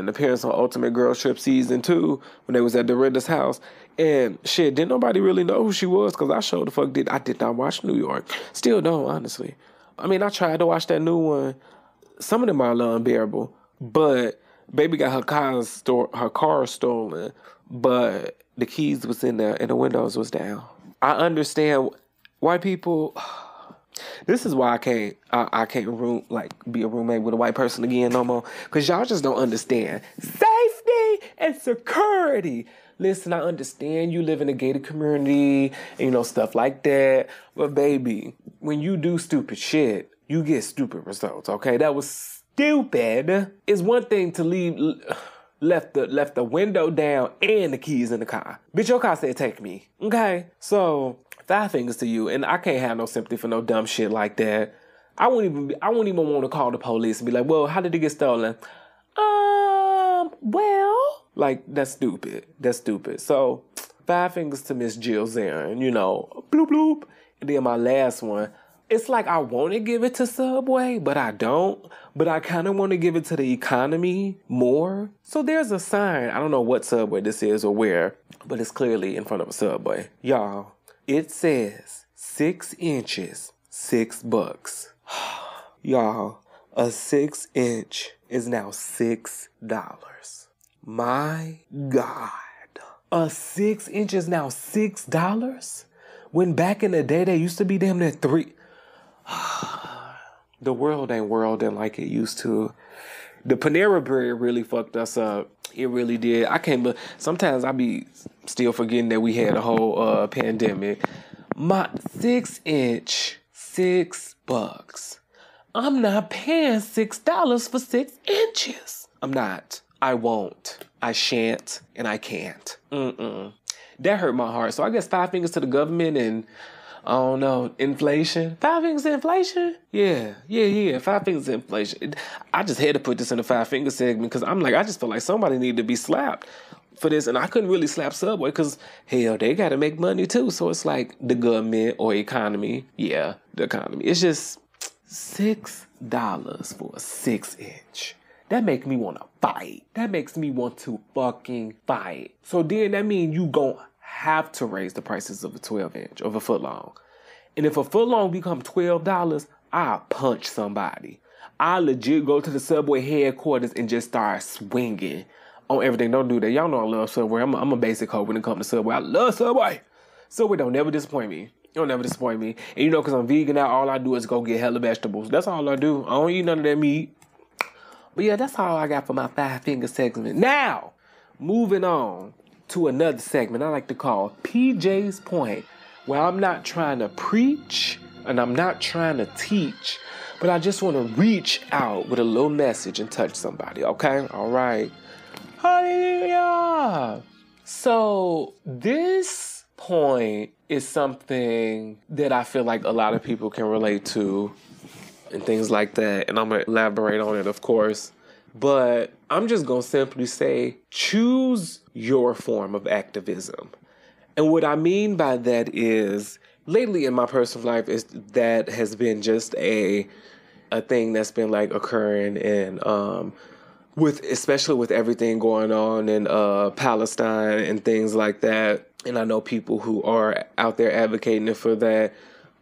Speaker 1: appearance on Ultimate Girls Trip season 2 when they was at Dorinda's house. And shit, didn't nobody really know who she was because I sure the fuck did. I did not watch New York. Still don't, honestly. I mean, I tried to watch that new one. Some of them are a little unbearable. But baby got her car stolen. But the keys was in there and the windows was down. I understand white people. This is why I can't be a roommate with a white person again no more. Because y'all just don't understand safety and security. Listen, I understand you live in a gated community, and, stuff like that. But baby, when you do stupid shit, you get stupid results, okay? That was stupid. It's one thing to left the window down and the keys in the car. Bitch, your car said take me, okay? So 5 fingers to you, and I can't have no sympathy for no dumb shit like that. I wouldn't even want to call the police and be like, well, how did it get stolen? Well, like, that's stupid. That's stupid. So 5 fingers to Miss Jill Zarin, bloop, bloop. And then my last one, it's like I want to give it to Subway, but I don't. But I kind of want to give it to the economy more. So there's a sign. I don't know what Subway this is or where, but it's clearly in front of a Subway. Y'all, it says 6 inches, $6. Y'all, a 6-inch is now $6. My God. A 6 inches now $6? When back in the day, they used to be damn near 3. The world ain't worlding like it used to. The Panera Bread really fucked us up. It really did. Sometimes I be still forgetting that we had a whole pandemic. My 6-inch, $6. I'm not paying $6 for 6 inches. I'm not. I won't. I shan't. And I can't. That hurt my heart. So I guess 5 fingers to the government and, I don't know, inflation. 5 fingers to inflation? Yeah. 5 fingers to inflation. I just had to put this in the 5 finger segment because I'm like, I just feel like somebody needed to be slapped for this. And I couldn't really slap Subway because, hell, they got to make money too. So it's like the government or economy. Yeah, the economy. It's just $6 for a 6-inch. That makes me want to fight. That makes me want to fucking fight. So then that means you gon' have to raise the prices of a 12-inch, of a foot long. And if a foot long become $12, I'll punch somebody. I legit go to the Subway headquarters and just start swinging on everything. Don't do that. Y'all know I love Subway. I'm a basic hoe when it comes to Subway. I love Subway. Subway don't never disappoint me. Don't never disappoint me. And because I'm vegan now, all I do is go get hella vegetables. That's all I do. I don't eat none of that meat. But yeah, that's all I got for my 5 finger segment. Now, moving on to another segment I like to call PJ's Point, where I'm not trying to preach and I'm not trying to teach, but I just want to reach out with a little message and touch somebody, okay? All right. Hallelujah. So this point is something that I feel like a lot of people can relate to and things like that. And I'm going to elaborate on it, of course. But I'm just going to simply say, choose your form of activism. And what I mean by that is, lately in my personal life, that has been just a thing that's been like occurring in especially with everything going on in Palestine and things like that. And I know people who are out there advocating for that.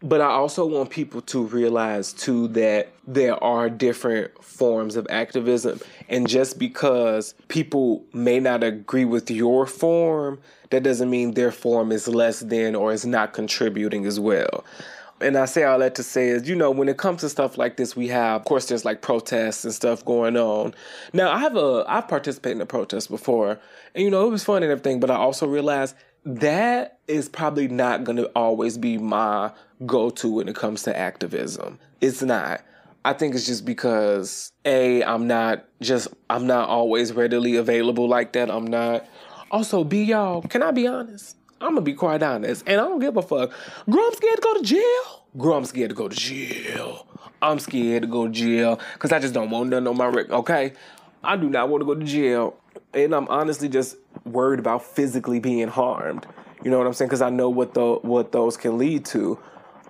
Speaker 1: But I also want people to realize, too, that there are different forms of activism. And just because people may not agree with your form, that doesn't mean their form is less than or is not contributing as well. And I say all that to say is, when it comes to stuff like this, we have, of course, there's like protests and stuff going on. Now, I've participated in a protest before, and, it was fun and everything, but I also realized that is probably not going to always be my go-to when it comes to activism. It's not. I think it's just because, I'm not always readily available like that. I'm not. Also, y'all, can I be honest? I'm going to be quite honest, and I don't give a fuck. Girl, I'm scared to go to jail. Girl, I'm scared to go to jail. I'm scared to go to jail because I just don't want nothing on my record, okay? I do not want to go to jail, and I'm honestly just worried about physically being harmed. You know what I'm saying? Because I know what those can lead to.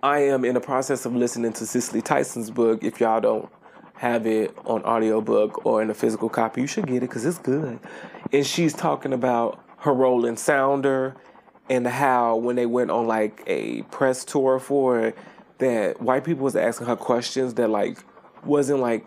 Speaker 1: I am in the process of listening to Cicely Tyson's book. If y'all don't have it on audiobook or in a physical copy, you should get it because it's good. And she's talking about her role in Sounder and how when they went on like a press tour for it, that white people was asking her questions that like wasn't like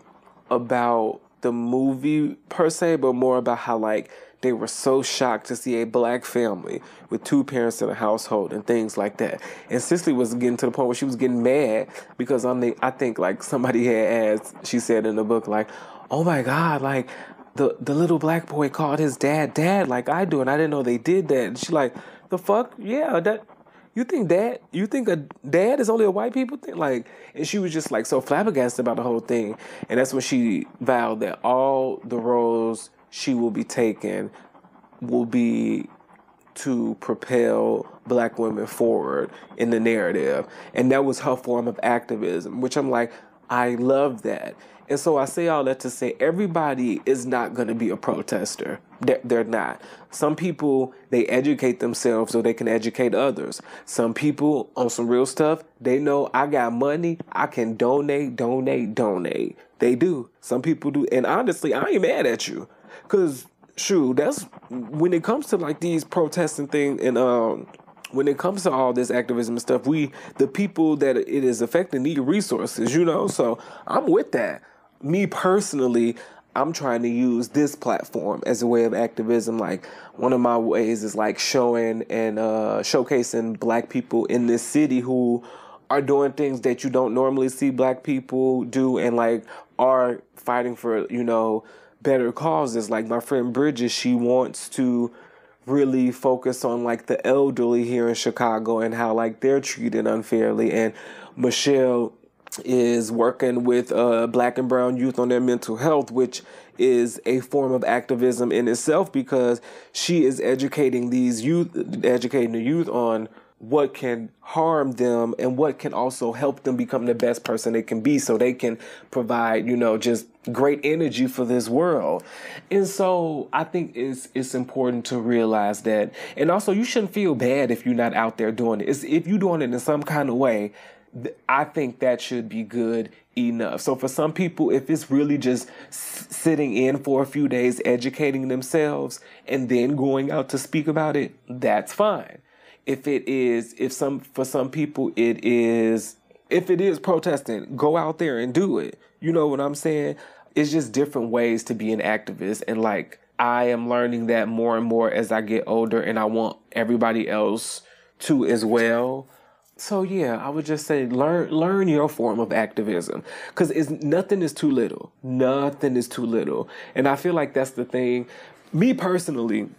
Speaker 1: about the movie per se, but more about how like they were so shocked to see a black family with two parents in a household and things like that. And Cicely was getting to the point where she was getting mad because I think like somebody had asked, she said in the book, like, oh my God, like the little black boy called his dad like I do, and I didn't know they did that. And she like, the fuck? Yeah, that you think a dad is only a white people thing? Like, and she was just like so flabbergasted about the whole thing. And that's when she vowed that all the roles she will be taking will be to propel black women forward in the narrative. And that was her form of activism, which I'm like, I love that. And so I say all that to say everybody is not going to be a protester. They're not. Some people, they educate themselves so they can educate others. Some people on some real stuff, they know I got money, I can donate. They do. Some people do. And honestly, I ain't mad at you. Because, shoot, that's when it comes to like these protests and things, and when it comes to all this activism and stuff, the people that it is affecting need resources, So I'm with that. Me personally, I'm trying to use this platform as a way of activism. Like, one of my ways is like showing and showcasing black people in this city who are doing things that you don't normally see black people do, and like are fighting for, better causes. Like my friend Bridget, she wants to really focus on like the elderly here in Chicago and how like they're treated unfairly. And Michelle is working with black and brown youth on their mental health, which is a form of activism in itself, because she is educating the youth on what can harm them and what can also help them become the best person they can be, so they can provide, just great energy for this world. And so I think it's important to realize that. And also, you shouldn't feel bad if you're not out there doing it. If you're doing it in some kind of way, I think that should be good enough. So for some people, if it's really just sitting in for a few days, educating themselves, and then going out to speak about it, that's fine. For some people it is, if it is protesting, go out there and do it. You know what I'm saying? It's just different ways to be an activist. And like, I am learning that more and more as I get older, and I want everybody else to as well. So yeah, I would just say learn your form of activism, because nothing is too little. Nothing is too little. And I feel like that's the thing. Me personally,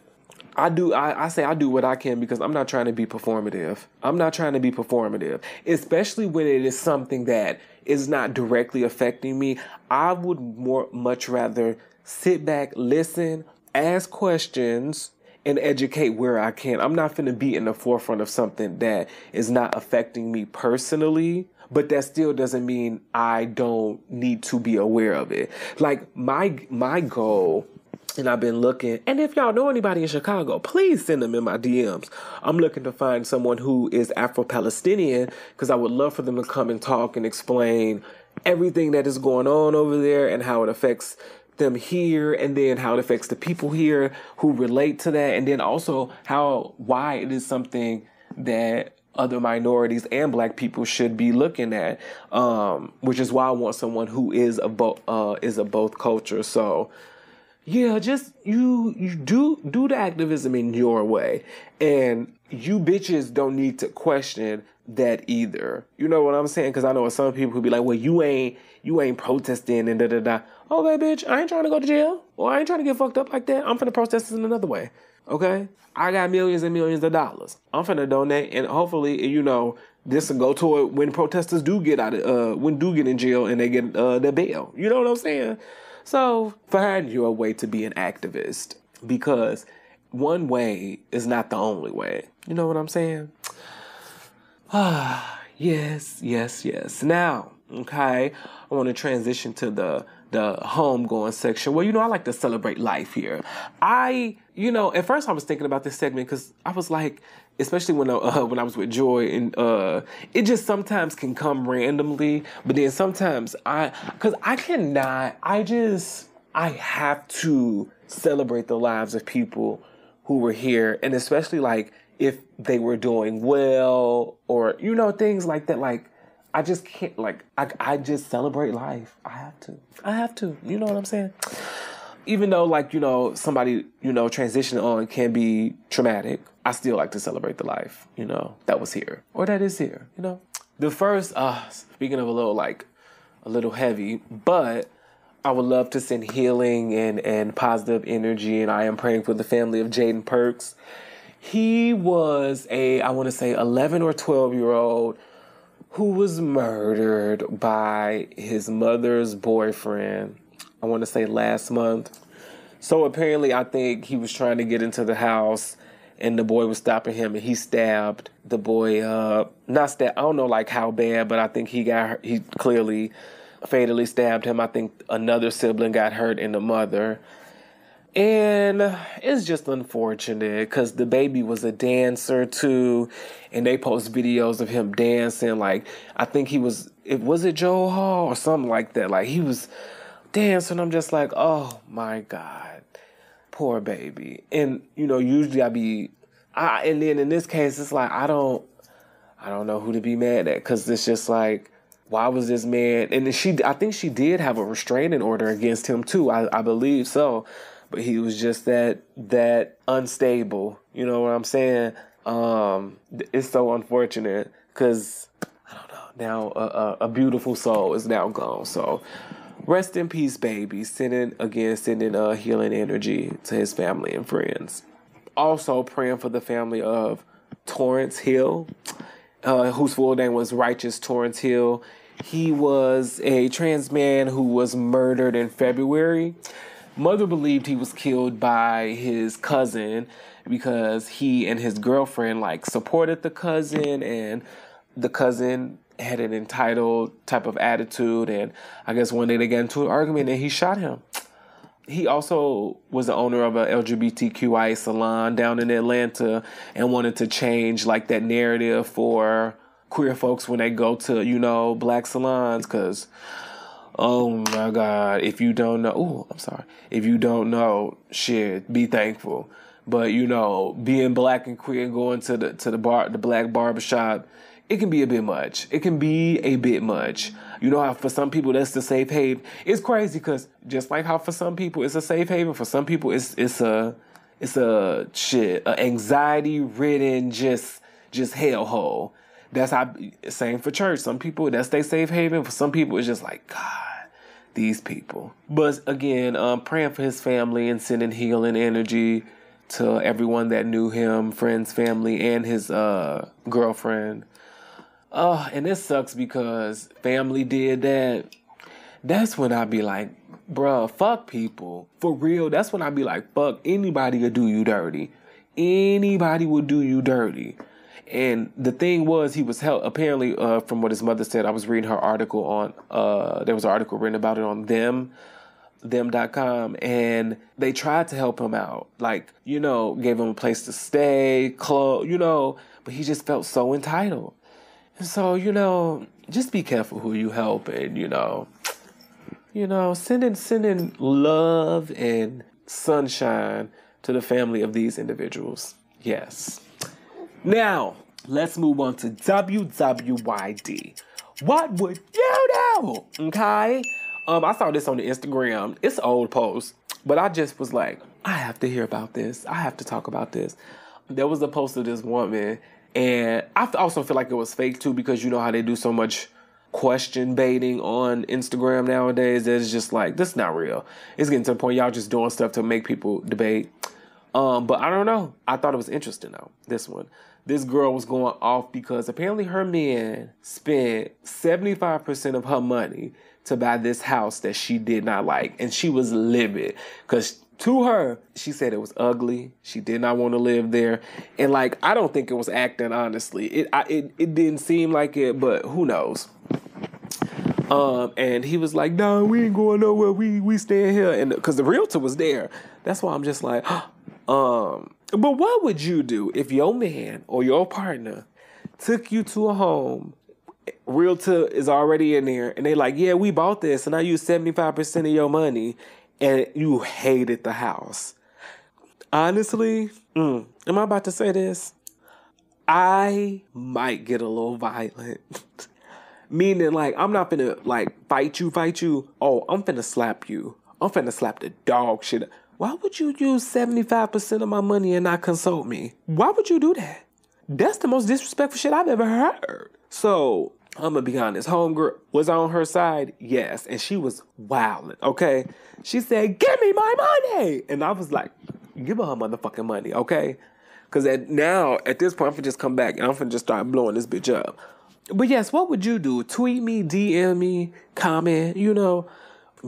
Speaker 1: I do what I can, because I'm not trying to be performative. Especially when it is something that is not directly affecting me. I would much rather sit back, listen, ask questions, and educate where I can. I'm not finna be in the forefront of something that is not affecting me personally, but that still doesn't mean I don't need to be aware of it. Like my goal, and I've been looking, and if y'all know anybody in Chicago, please send them in my DMs. I'm looking to find someone who is Afro-Palestinian, because I would love for them to come and talk and explain everything that is going on over there and how it affects them here, and then how it affects the people here who relate to that, and then also why it is something that other minorities and Black people should be looking at, which is why I want someone who is a both culture. So yeah, just you do the activism in your way, and you bitches don't need to question that either. You know what I'm saying? Because I know some people who be like, well, you ain't protesting and da-da-da. Okay, bitch, I ain't trying to go to jail, or I ain't trying to get fucked up like that. I'm finna protest in another way, okay? I got millions and millions of dollars. I'm finna donate, and hopefully, this will go toward when protesters do get in jail and they get their bail. You know what I'm saying? So find your way to be an activist, because one way is not the only way. You know what I'm saying? Yes. Now, okay, I want to transition to the homegoing section. Well, I like to celebrate life here. At first I was thinking about this segment because I was like, especially when I was with Joy, and it just sometimes can come randomly, but then sometimes I have to celebrate the lives of people who were here, and especially like if they were doing well, or things like that. Like I just can't, I just celebrate life. I have to. You know what I'm saying? Even though somebody transitioning on can be traumatic, I still like to celebrate the life that was here, or that is here. The first, speaking of a little heavy, but I would love to send healing and positive energy, and I am praying for the family of Jaden Perks. He was I want to say 11 or 12-year-old who was murdered by his mother's boyfriend, I want to say last month. So apparently I think he was trying to get into the house, and the boy was stopping him, and he stabbed the boy up. I don't know how bad, but I think he clearly fatally stabbed him. I think another sibling got hurt, and the mother. And it's just unfortunate because the baby was a dancer too, and they post videos of him dancing. I think was it Joe Hall or something like that. He was dancing. I'm just like, oh my God, poor baby. And usually and then in this case, it's like I don't know who to be mad at, because it's just like, why was this man? And I think she did have a restraining order against him too. I believe so. But he was just that unstable. You know what I'm saying? It's so unfortunate because, I don't know, now a beautiful soul is now gone. So rest in peace, baby. Sending healing energy to his family and friends. Also praying for the family of Torrance Hill, whose full name was Righteous Torrance Hill. He was a trans man who was murdered in February. Mother believed he was killed by his cousin because he and his girlfriend supported the cousin, and the cousin had an entitled type of attitude, and I guess one day they got into an argument and he shot him. He also was the owner of a LGBTQI salon down in Atlanta and wanted to change that narrative for queer folks when they go to, black salons, because oh my God, if you don't know, shit, be thankful. But being black and queer, going to the black barbershop, it can be a bit much. You know how for some people that's the safe haven. It's crazy because just like how for some people it's a safe haven, for some people it's a anxiety ridden just hellhole. That's how, same for church. Some people that's their safe haven. For some people it's just like, God, these people. But again, praying for his family and sending healing energy to everyone that knew him, friends, family, and his girlfriend. And this sucks because family did that. That's when I be like, bruh, fuck people. For real, that's when I be like, fuck, anybody will do you dirty. Anybody will do you dirty. And the thing was, he was held, apparently, from what his mother said, I was reading her article on, there was an article written about it on them.com, and they tried to help him out. Gave him a place to stay, clothes, but he just felt so entitled. And so, just be careful who you help, and, sending love and sunshine to the family of these individuals. Yes. Now, let's move on to WWYD. What would you do? Okay? I saw this on the Instagram. It's an old post, but I just was like, I have to hear about this. I have to talk about this. There was a post of this woman, and I also feel like it was fake too, because you know how they do so much question baiting on Instagram nowadays. It's just like, this is not real. It's getting to the point y'all just doing stuff to make people debate. But I don't know. I thought it was interesting though, this one. This girl was going off because apparently her man spent 75% of her money to buy this house that she did not like. And she was livid because to her, she said it was ugly. She did not want to live there. And like, I don't think it was acting, honestly. It didn't seem like it, but who knows? And he was like, no, we ain't going nowhere. We staying here. And because the realtor was there. That's why I'm just like, but what would you do if your man or your partner took you to a home, realtor is already in there, and they like, yeah, we bought this, and I used 75% of your money, and you hated the house? Honestly, am I about to say this? I might get a little violent. Meaning, like, I'm not finna, like, fight you. Oh, I'm finna slap you. I'm finna slap the dog shit. Why would you use 75% of my money and not consult me? Why would you do that? That's the most disrespectful shit I've ever heard. So, I'm gonna be honest. Homegirl was on her side, yes. And she was wilding, okay? She said, give me my money! And I was like, give her motherfucking money, okay? Because at this point, I'm finna just come back and I'm finna just start blowing this bitch up. But yes, what would you do? Tweet me, DM me, comment,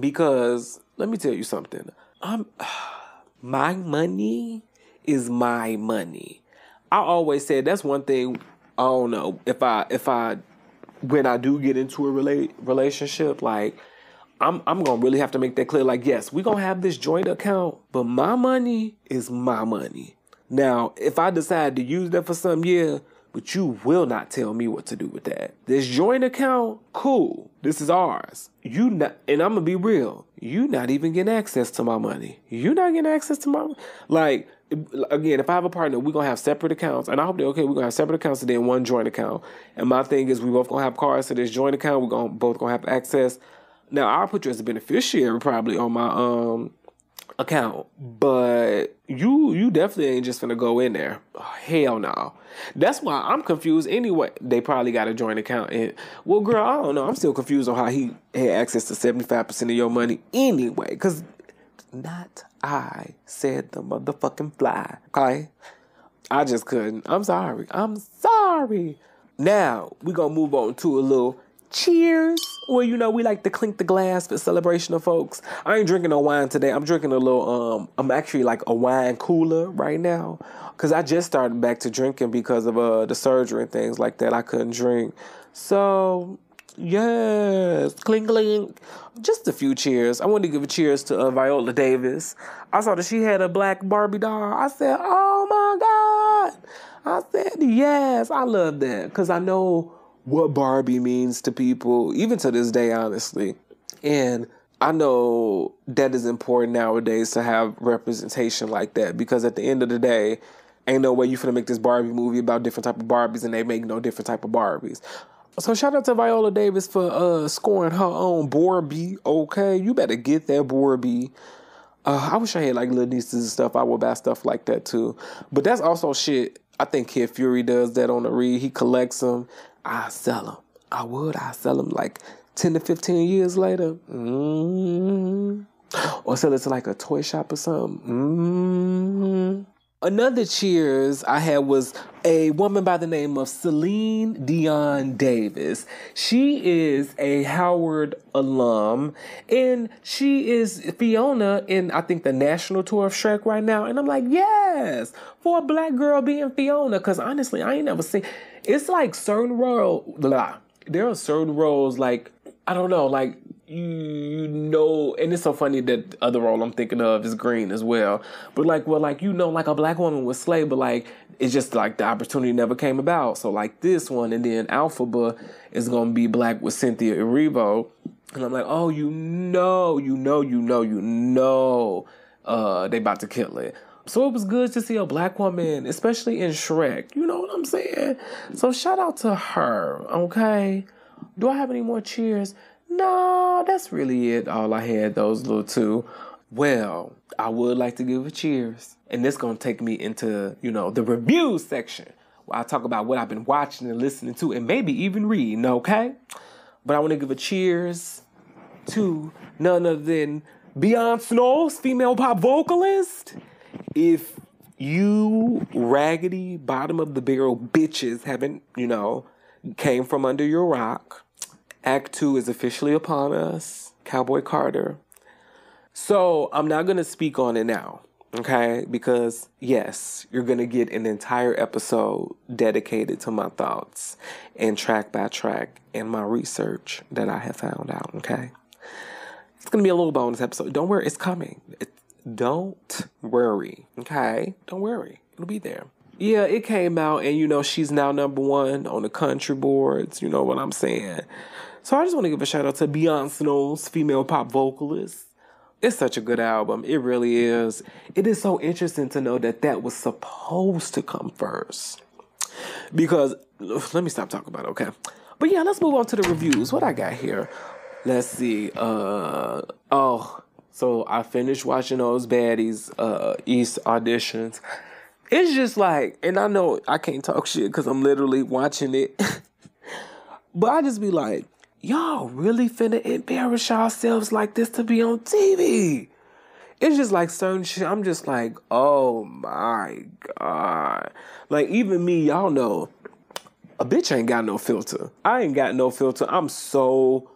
Speaker 1: because let me tell you something. My money is my money. I always said that's one thing. I don't know when I do get into a relationship, like I'm gonna really have to make that clear. Like, yes, we're gonna have this joint account, but my money is my money. Now, if I decide to use that for some year, but you will not tell me what to do with that. This joint account, cool. This is ours. And I'm gonna be real. You not even getting access to my money. You not getting access to my money. Like, again, if I have a partner, we're gonna have separate accounts. And I hope they're okay. We're gonna have separate accounts and then one joint account. And my thing is we both gonna have cards to this joint account. We're both gonna have access. Now, I'll put you as a beneficiary probably on my account, but you definitely ain't just finna go in there. Oh, hell no. That's why I'm confused anyway. They probably got a joint account. And, well, girl, I don't know. I'm still confused on how he had access to 75% of your money anyway, because not I said the motherfucking fly, okay? I just couldn't. I'm sorry. Now, we're gonna move on to a little cheers. Well, we like to clink the glass for celebration of folks. I ain't drinking no wine today. I'm drinking a little, I'm actually like a wine cooler right now. Because I just started back to drinking because of the surgery and things like that. I couldn't drink. So, yes, clink, clink. Just a few cheers. I wanted to give a cheers to Viola Davis. I saw that she had a black Barbie doll. I said, oh my God. I said, yes, I love that. Because I know what Barbie means to people, even to this day, honestly. And I know that is important nowadays to have representation like that, because at the end of the day, ain't no way you finna make this Barbie movie about different type of Barbies and they make no different type of Barbies. So shout out to Viola Davis for scoring her own Barbie, okay? You better get that Barbie. I wish I had like little nieces and stuff. I would buy stuff like that too. But that's also shit. I think Kid Fury does that on the read. He collects them. I sell them. I sell them like 10 to 15 years later. Or sell it to like a toy shop or something. Another cheers I had was a woman by the name of Celine Dion Davis. She is a Howard alum, and she is Fiona in, I think, the national tour of Shrek right now. And I'm like, yes, for a black girl being Fiona, because honestly, I ain't never seen. It's like certain roles, there are certain roles, like, I don't know, like, and it's so funny that the other role I'm thinking of is Green as well. But like, well, like, like a black woman would slay, but like, it's just like the opportunity never came about. So like this one, and then Alphaba is going to be black with Cynthia Erivo. And I'm like, oh, they about to kill it. So it was good to see a black woman, especially in Shrek. You know what I'm saying? So shout out to her, okay? Do I have any more cheers? No, that's really it. All I had, those little two. Well, I would like to give a cheers. And this going to take me into, the review section, where I talk about what I've been watching and listening to and maybe even reading, okay? But I want to give a cheers to none other than Beyonce Knowles, female pop vocalist. If you raggedy bottom of the barrel bitches haven't, came from under your rock, Act 2 is officially upon us. Cowboy Carter. So I'm not going to speak on it now, okay? Because, yes, you're going to get an entire episode dedicated to my thoughts and track by track and my research that I have found out, okay? It's going to be a little bonus episode. Don't worry, it's coming. Don't worry, okay? Don't worry. It'll be there. Yeah, it came out, and, she's now #1 on the country boards. You know what I'm saying? So I just want to give a shout out to Beyonce Knowles, female pop vocalist. It's such a good album. It really is. It is so interesting to know that was supposed to come first. Because, let me stop talking about it, okay? But yeah, let's move on to the reviews. What I got here? Let's see. So I finished watching those baddies, East auditions. It's just like, and I know I can't talk shit because I'm literally watching it. But I just be like, y'all really finna embarrass yourselves like this to be on TV? It's just like certain shit. I'm just like, oh my God. Like even me, y'all know, a bitch ain't got no filter. I ain't got no filter. I'm so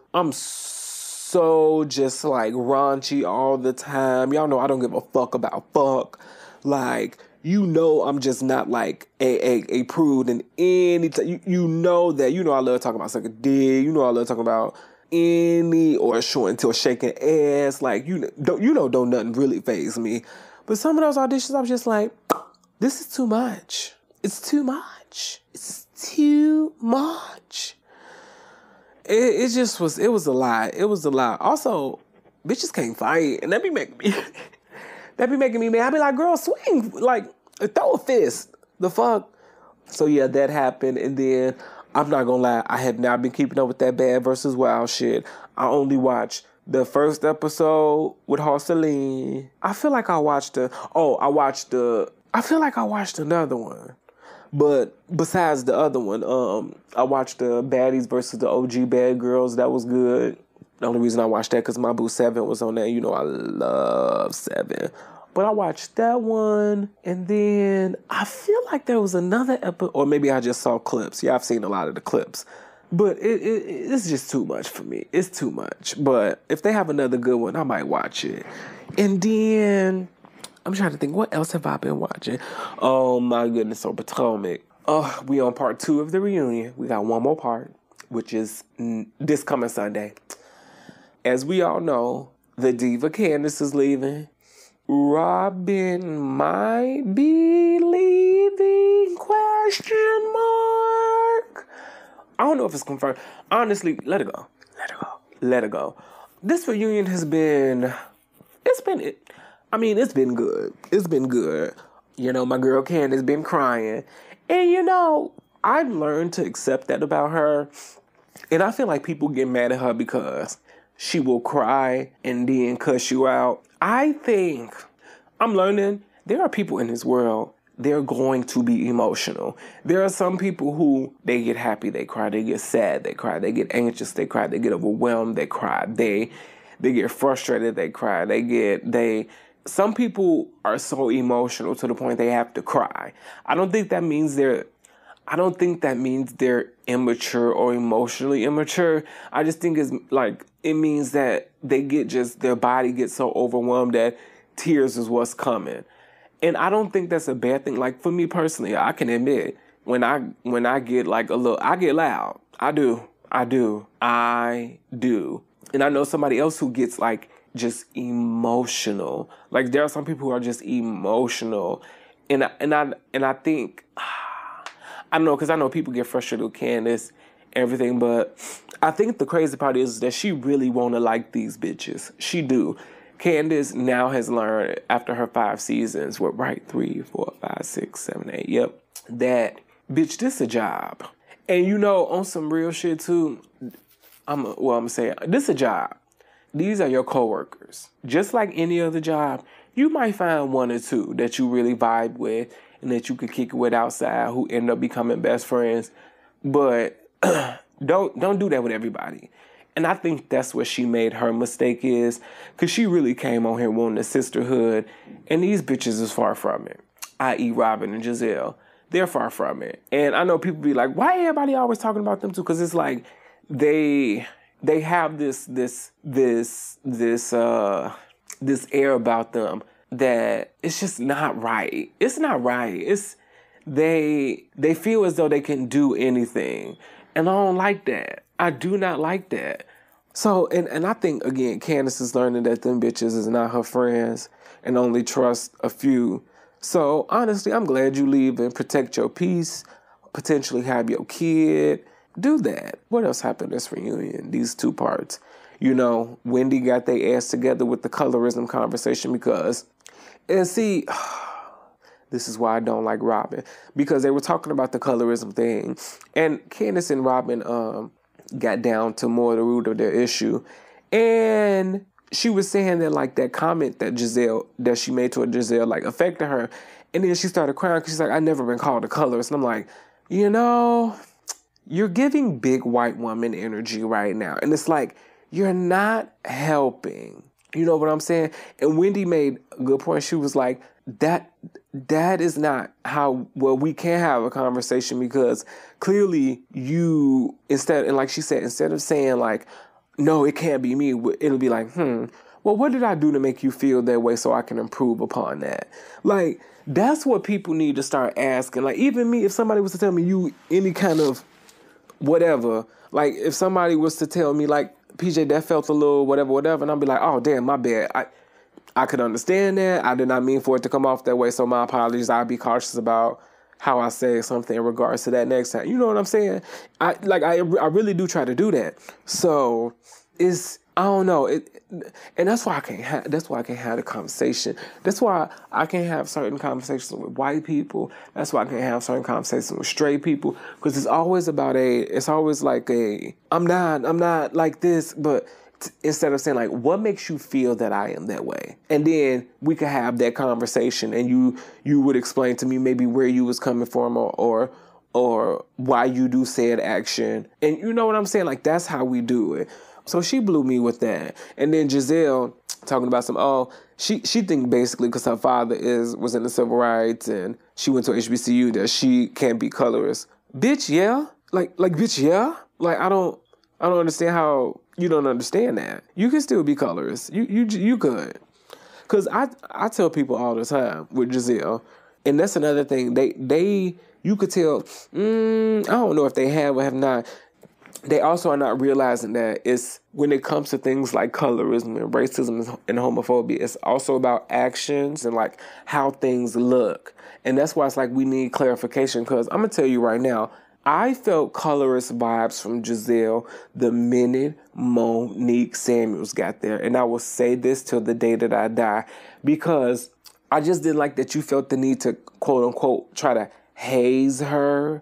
Speaker 1: just like raunchy all the time. Y'all know I don't give a fuck about fuck. Like, I'm just not like a prude in any you know that, I love talking about sucking dick. I love talking about any or short until shaking ass. Like, don't nothing really faze me. But some of those auditions, I was just like, this is too much. It's too much. It's too much. It was a lot. It was a lot. Also, bitches can't fight, and that be making me mad. I be like, girl, swing, like, throw a fist. The fuck? So yeah, that happened, and then I'm not gonna lie, I have not been keeping up with that Bad versus Wild shit. I only watched the first episode with Sullivan. I feel like I watched another one. But besides the other one, I watched the Baddies versus the OG Bad Girls. That was good. The only reason I watched that because my boo 7 was on there. I love 7. But I watched that one, and then I feel like there was another episode, or maybe I just saw clips. Yeah, I've seen a lot of the clips. But it's just too much for me. It's too much. But if they have another good one, I might watch it. And then I'm trying to think, what else have I been watching? Oh my goodness, so Potomac. We on part 2 of the reunion. We got one more part, which is this coming Sunday. As we all know, the diva Candace is leaving. Robin might be leaving, ? I don't know if it's confirmed. Honestly, let it go. This reunion has been, it's been good. It's been good. My girl Candace been crying. And I've learned to accept that about her. And I feel like people get mad at her because she will cry and then cuss you out. I think I'm learning there are people in this world, they're going to be emotional. There are some people who, they get happy, they cry, they get sad, they cry, they get anxious, they cry, they get overwhelmed, they cry, they get frustrated, they cry, some people are so emotional to the point they have to cry. I don't think that means they're immature or emotionally immature. I just think it means that their body gets so overwhelmed that tears is what's coming. And I don't think that's a bad thing. Like for me personally, I can admit when I get like I get loud. I do. And I know somebody else who gets like just emotional. Like there are some people who are just emotional. And I think, I don't know, because I know people get frustrated with Candace. everything, but I think the crazy part is that she really want to like these bitches. She do. Candace now has learned after her 5 seasons, 3, 4, 5, 6, 7, 8, yep, that, bitch, this a job. And you know, on some real shit too, I'm gonna say, this a job. These are your coworkers. Just like any other job, you might find 1 or 2 that you really vibe with and that you could kick it with outside who end up becoming best friends. But don't do that with everybody. And I think that's what she made her mistake is, because she really came on here wanting a sisterhood, and these bitches is far from it, i.e. Robin and Giselle. They're far from it. And I know people be like, why everybody always talking about them too? Because it's like they have this air about them that it's just not right. It's not right. It's they feel as though they can do anything. And I don't like that. I do not like that. So, and I think, again, Candace is learning that them bitches is not her friends and only trust a few. So, honestly, I'm glad you leave and protect your peace, potentially have your kid. Do that. What else happened in this reunion, these 2 parts? You know, Wendy got their ass together with the colorism conversation because, and see, this is why I don't like Robin, because they were talking about the colorism thing, and Candace and Robin got down to more the root of their issue, and she was saying that like that comment that she made to Giselle like affected her, and then she started crying because she's like, I never been called a colorist, and I'm like, you know, you're giving big white woman energy right now, and it's like you're not helping. You know what I'm saying? And Wendy made a good point. She was like, that is not how, well, we can have a conversation because clearly you, instead of saying like, no, it can't be me, it'll be like, well, what did I do to make you feel that way so I can improve upon that? Like, that's what people need to start asking. Like, even me, if somebody was to tell me you any kind of whatever, like if somebody was to tell me like, PJ, that felt a little whatever, and I'll be like, oh, damn, my bad. I could understand that. I did not mean for it to come off that way, so my apologies. I'll be cautious about how I say something in regards to that next time. You know what I'm saying? I really do try to do that. So I don't know. And that's why I can't have the conversation. That's why I can't have certain conversations with white people. That's why I can't have certain conversations with straight people. Because it's always like I'm not like this, but instead of saying like, what makes you feel that I am that way? And then we could have that conversation and you would explain to me maybe where you was coming from or why you do said action. And you know what I'm saying? Like, that's how we do it. So she blew me with that. And then Giselle talking about she think basically because her father was in the civil rights and she went to HBCU that she can't be colorist. Bitch, yeah? Like bitch, yeah? Like, I don't understand how you don't understand that. You can still be colorist. You could. Because I tell people all the time with Giselle, and that's another thing, you could tell, I don't know if they have or have not, they also are not realizing that it's, when it comes to things like colorism and racism and homophobia, it's also about actions and like how things look. And that's why it's like we need clarification, because I'm going to tell you right now, I felt colorist vibes from Giselle the minute Monique Samuels got there. And I will say this till the day that I die, because I just didn't like that you felt the need to, quote unquote, try to haze her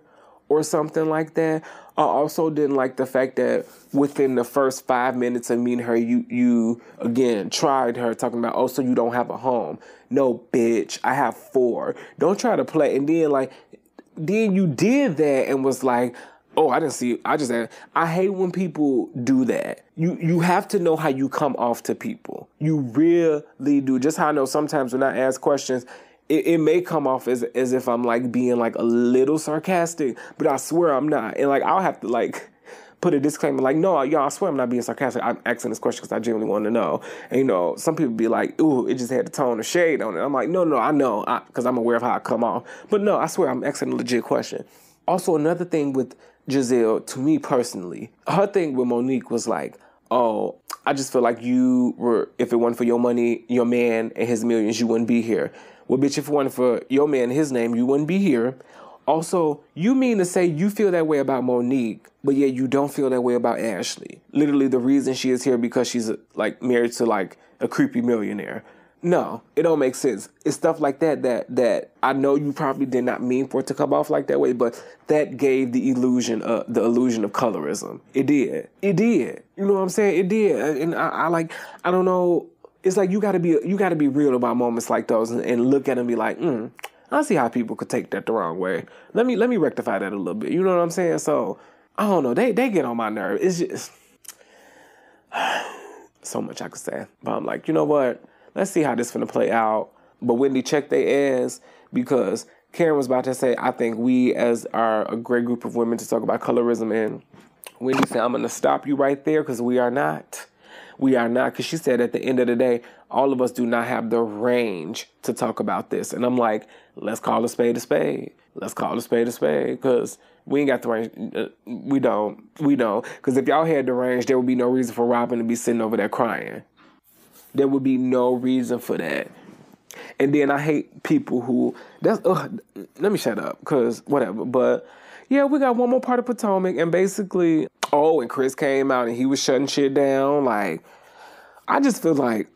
Speaker 1: or something like that. I also didn't like the fact that within the first 5 minutes of meeting her, you again tried her talking about, oh, so you don't have a home. No, bitch, I have 4. Don't try to play. And then you did that and was like, oh, I didn't see, I hate when people do that. You have to know how you come off to people. You really do. Just how I know sometimes when I ask questions, it may come off as if I'm like being like a little sarcastic, but I swear I'm not. And like, I'll have to like put a disclaimer like, no, y'all, I swear I'm not being sarcastic. I'm asking this question because I genuinely want to know. And you know, some people be like, ooh, it just had the tone of shade on it. I'm like, no, I know, because I'm aware of how I come off. But no, I swear I'm asking a legit question. Also, another thing with Giselle, to me personally, her thing with Monique was like, oh, I just feel like if it wasn't for your money, your man and his millions, you wouldn't be here. Well, bitch, if it wasn't for your man and his name, you wouldn't be here. Also, you mean to say you feel that way about Monique, but yet you don't feel that way about Ashley? Literally, the reason she is here because she's like married to like a creepy millionaire. No, it don't make sense. It's stuff like that I know you probably did not mean for it to come off like that way, but that gave the illusion of colorism. It did. You know what I'm saying? It did. And I don't know. It's like you gotta be real about moments like those and look at them and be like, I see how people could take that the wrong way. Let me rectify that a little bit. You know what I'm saying? So I don't know. They get on my nerve. It's just so much I could say. But I'm like, you know what? Let's see how this finna play out. But Wendy, check their ass, because Karen was about to say, I think we as a great group of women to talk about colorism, and Wendy said, I'm gonna stop you right there because we are not. We are not, because she said at the end of the day, all of us do not have the range to talk about this. And I'm like, let's call a spade a spade. Let's call a spade a spade, because we ain't got the range. We don't. Because if y'all had the range, there would be no reason for Robin to be sitting over there crying. There would be no reason for that. And then I hate people who, let me shut up, because whatever. But yeah, we got one more part of Potomac, and basically, and Chris came out and he was shutting shit down. Like, I just feel like,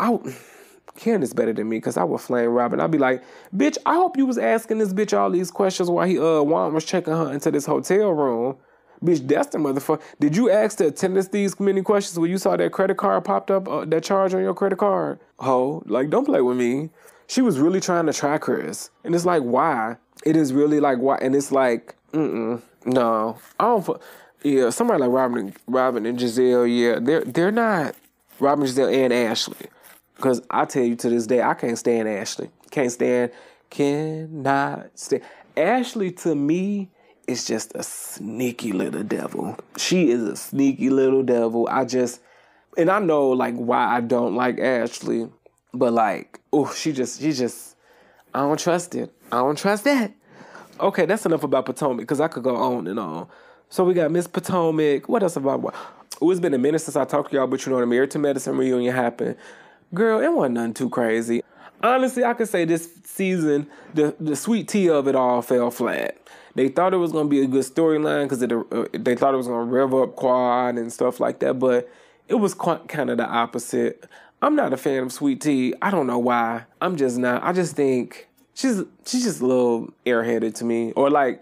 Speaker 1: Ken is better than me, because I would flame Robin. I'd be like, bitch, I hope you was asking this bitch all these questions while Juan was checking her into this hotel room. Bitch, that's the motherfucker. Did you ask the attendants these many questions when you saw that credit card popped up, that charge on your credit card? Like, don't play with me. She was really trying to try Chris. And it's like, why? It is really like, why? And it's like, no. I don't, yeah, somebody like Robin and Giselle, yeah, they're not Robin, Giselle, and Ashley. Because I tell you to this day, I can't stand Ashley. Cannot stand. Ashley, to me, is just a sneaky little devil. She is a sneaky little devil. And I know like why I don't like Ashley, but like, she just, I don't trust it. I don't trust that. Okay, that's enough about Potomac, because I could go on and on. So we got Miss Potomac. What else about what? It's been a minute since I talked to y'all, but you know, the Married to Medicine reunion happened. Girl, it wasn't nothing too crazy. Honestly, I could say this season, the sweet tea of it all fell flat. They thought it was going to be a good storyline because they thought it was going to rev up Quad and stuff like that, but it was kind of the opposite. I'm not a fan of Sweet Tea. I don't know why. I'm just not. I just think she's just a little airheaded to me. Or like,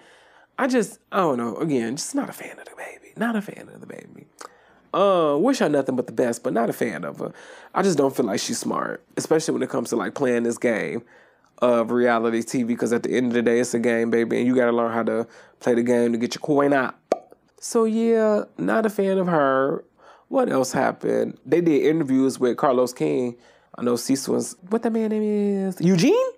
Speaker 1: I don't know. Again, just not a fan of the baby. Not a fan of the baby. Wish her nothing but the best, but not a fan of her. I just don't feel like she's smart, especially when it comes to like playing this game of reality TV, because at the end of the day, it's a game, baby, and you got to learn how to play the game to get your coin out. So yeah, not a fan of her. What else happened? They did interviews with Carlos King. I know Cecil's, what that man name is? Eugene?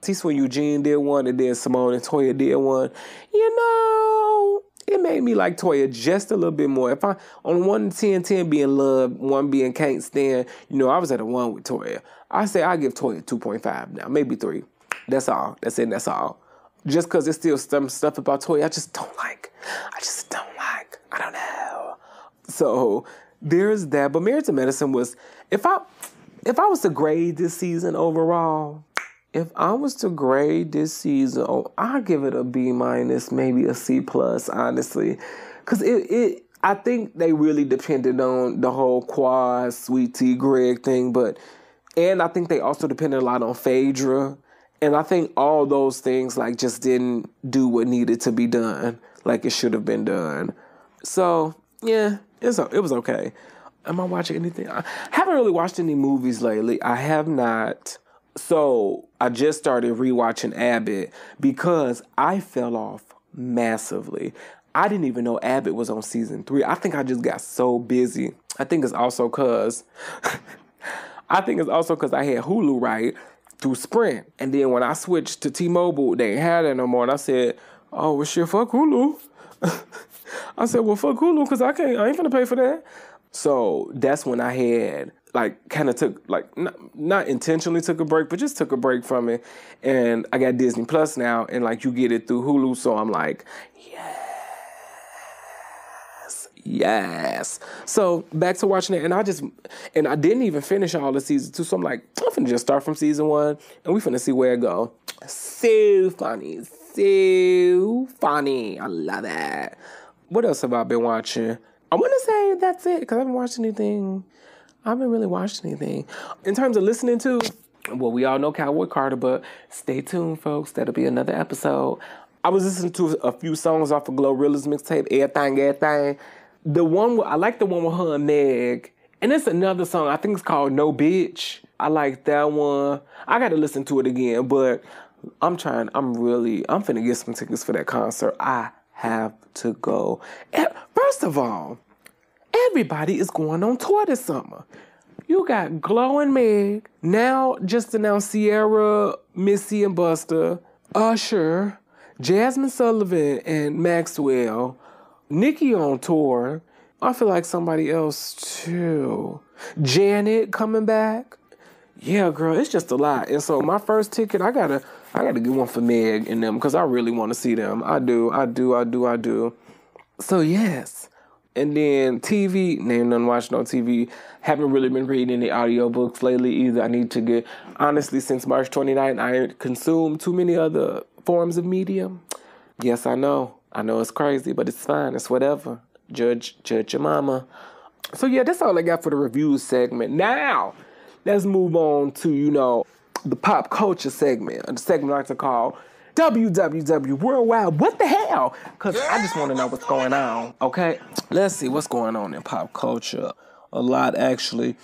Speaker 1: Cecil and Eugene did one, and then Simone and Toya did one. You know, it made me like Toya just a little bit more. If I, on 1 to 10 being love, 1 being can't stand, you know, I was at a 1 with Toya. I say I give Toya 2.5 now, maybe 3. That's all. That's it. That's all. Just because there's still some stuff about Toya I just don't like. I don't know. So there's that. But Married to Medicine was, if I was to grade this season overall, I'll give it a B-, maybe a C+, honestly. Because I think they really depended on the whole Quad, Sweet Tea, Greg thing, and I think they also depended a lot on Phaedra. And I think all those things like just didn't do what needed to be done, like it should have been done. So yeah, it was okay. Am I watching anything? I haven't really watched any movies lately. I have not. So I just started rewatching Abbott because I fell off massively. I didn't even know Abbott was on season 3. I think I just got so busy. I think it's also because I had Hulu, right, through Sprint. And then when I switched to T-Mobile, they ain't had it no more. And I said, oh, well, shit, fuck Hulu. I said, well, fuck Hulu, because I ain't finna pay for that. So that's when I had, like, kind of took, like, not intentionally took a break, but just took a break from it. And I got Disney Plus now, and, like, you get it through Hulu. So I'm like, yes. So back to watching it, and I didn't even finish all of season 2. So I'm like, I'm finna just start from season 1, and we finna see where it go. So funny. So funny. I love it. What else have I been watching? I want to say that's it, because I haven't watched anything. I haven't really watched anything. In terms of listening to, well, we all know Cowboy Carter, but stay tuned, folks. That'll be another episode. I was listening to a few songs off of Glorilla's mixtape, Everything. I like the one with her and Meg. And it's another song, I think it's called No Bitch. I like that one. I got to listen to it again, but I'm finna get some tickets for that concert. I have to go. First of all, everybody is going on tour this summer. You got Glow and Meg. Now, just announced Sierra, Missy, and Busta. Usher, Jazmine Sullivan, and Maxwell. Nicki on tour. I feel like somebody else too. Janet coming back. Yeah, girl, it's just a lot. And so my first ticket, I gotta get one for Meg and them, because I really want to see them. I do. So yes. And then TV, nothing watch no TV. Haven't really been reading any audiobooks lately either. I need to get, honestly, since March 29th, I ain't consumed too many other forms of media. Yes, I know. I know it's crazy, but it's fine. It's whatever. Judge your mama. So yeah, that's all I got for the reviews segment. Now, let's move on to, the pop culture segment. The segment I like to call WWW Worldwide. What the hell? Because I just want to know what's going on, okay? Let's see what's going on in pop culture. A lot, actually.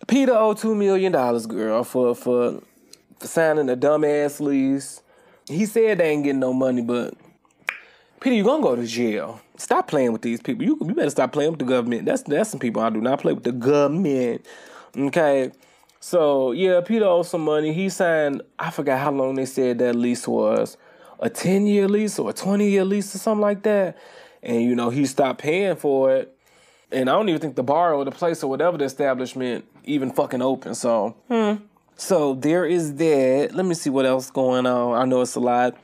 Speaker 1: Peter owed $2 million, girl, for signing a dumbass lease. He said they ain't getting no money, but Peter, you gonna go to jail. Stop playing with these people. You better stop playing with the government. That's some people I do not play with the government. Okay? So, yeah, Peter owes some money. He signed, I forgot how long they said that lease was. A 10-year lease or a 20-year lease or something like that. And, he stopped paying for it. And I don't even think the bar or the place or whatever the establishment even fucking open. So, So there is that. Let me see what else going on. I know it's a lot.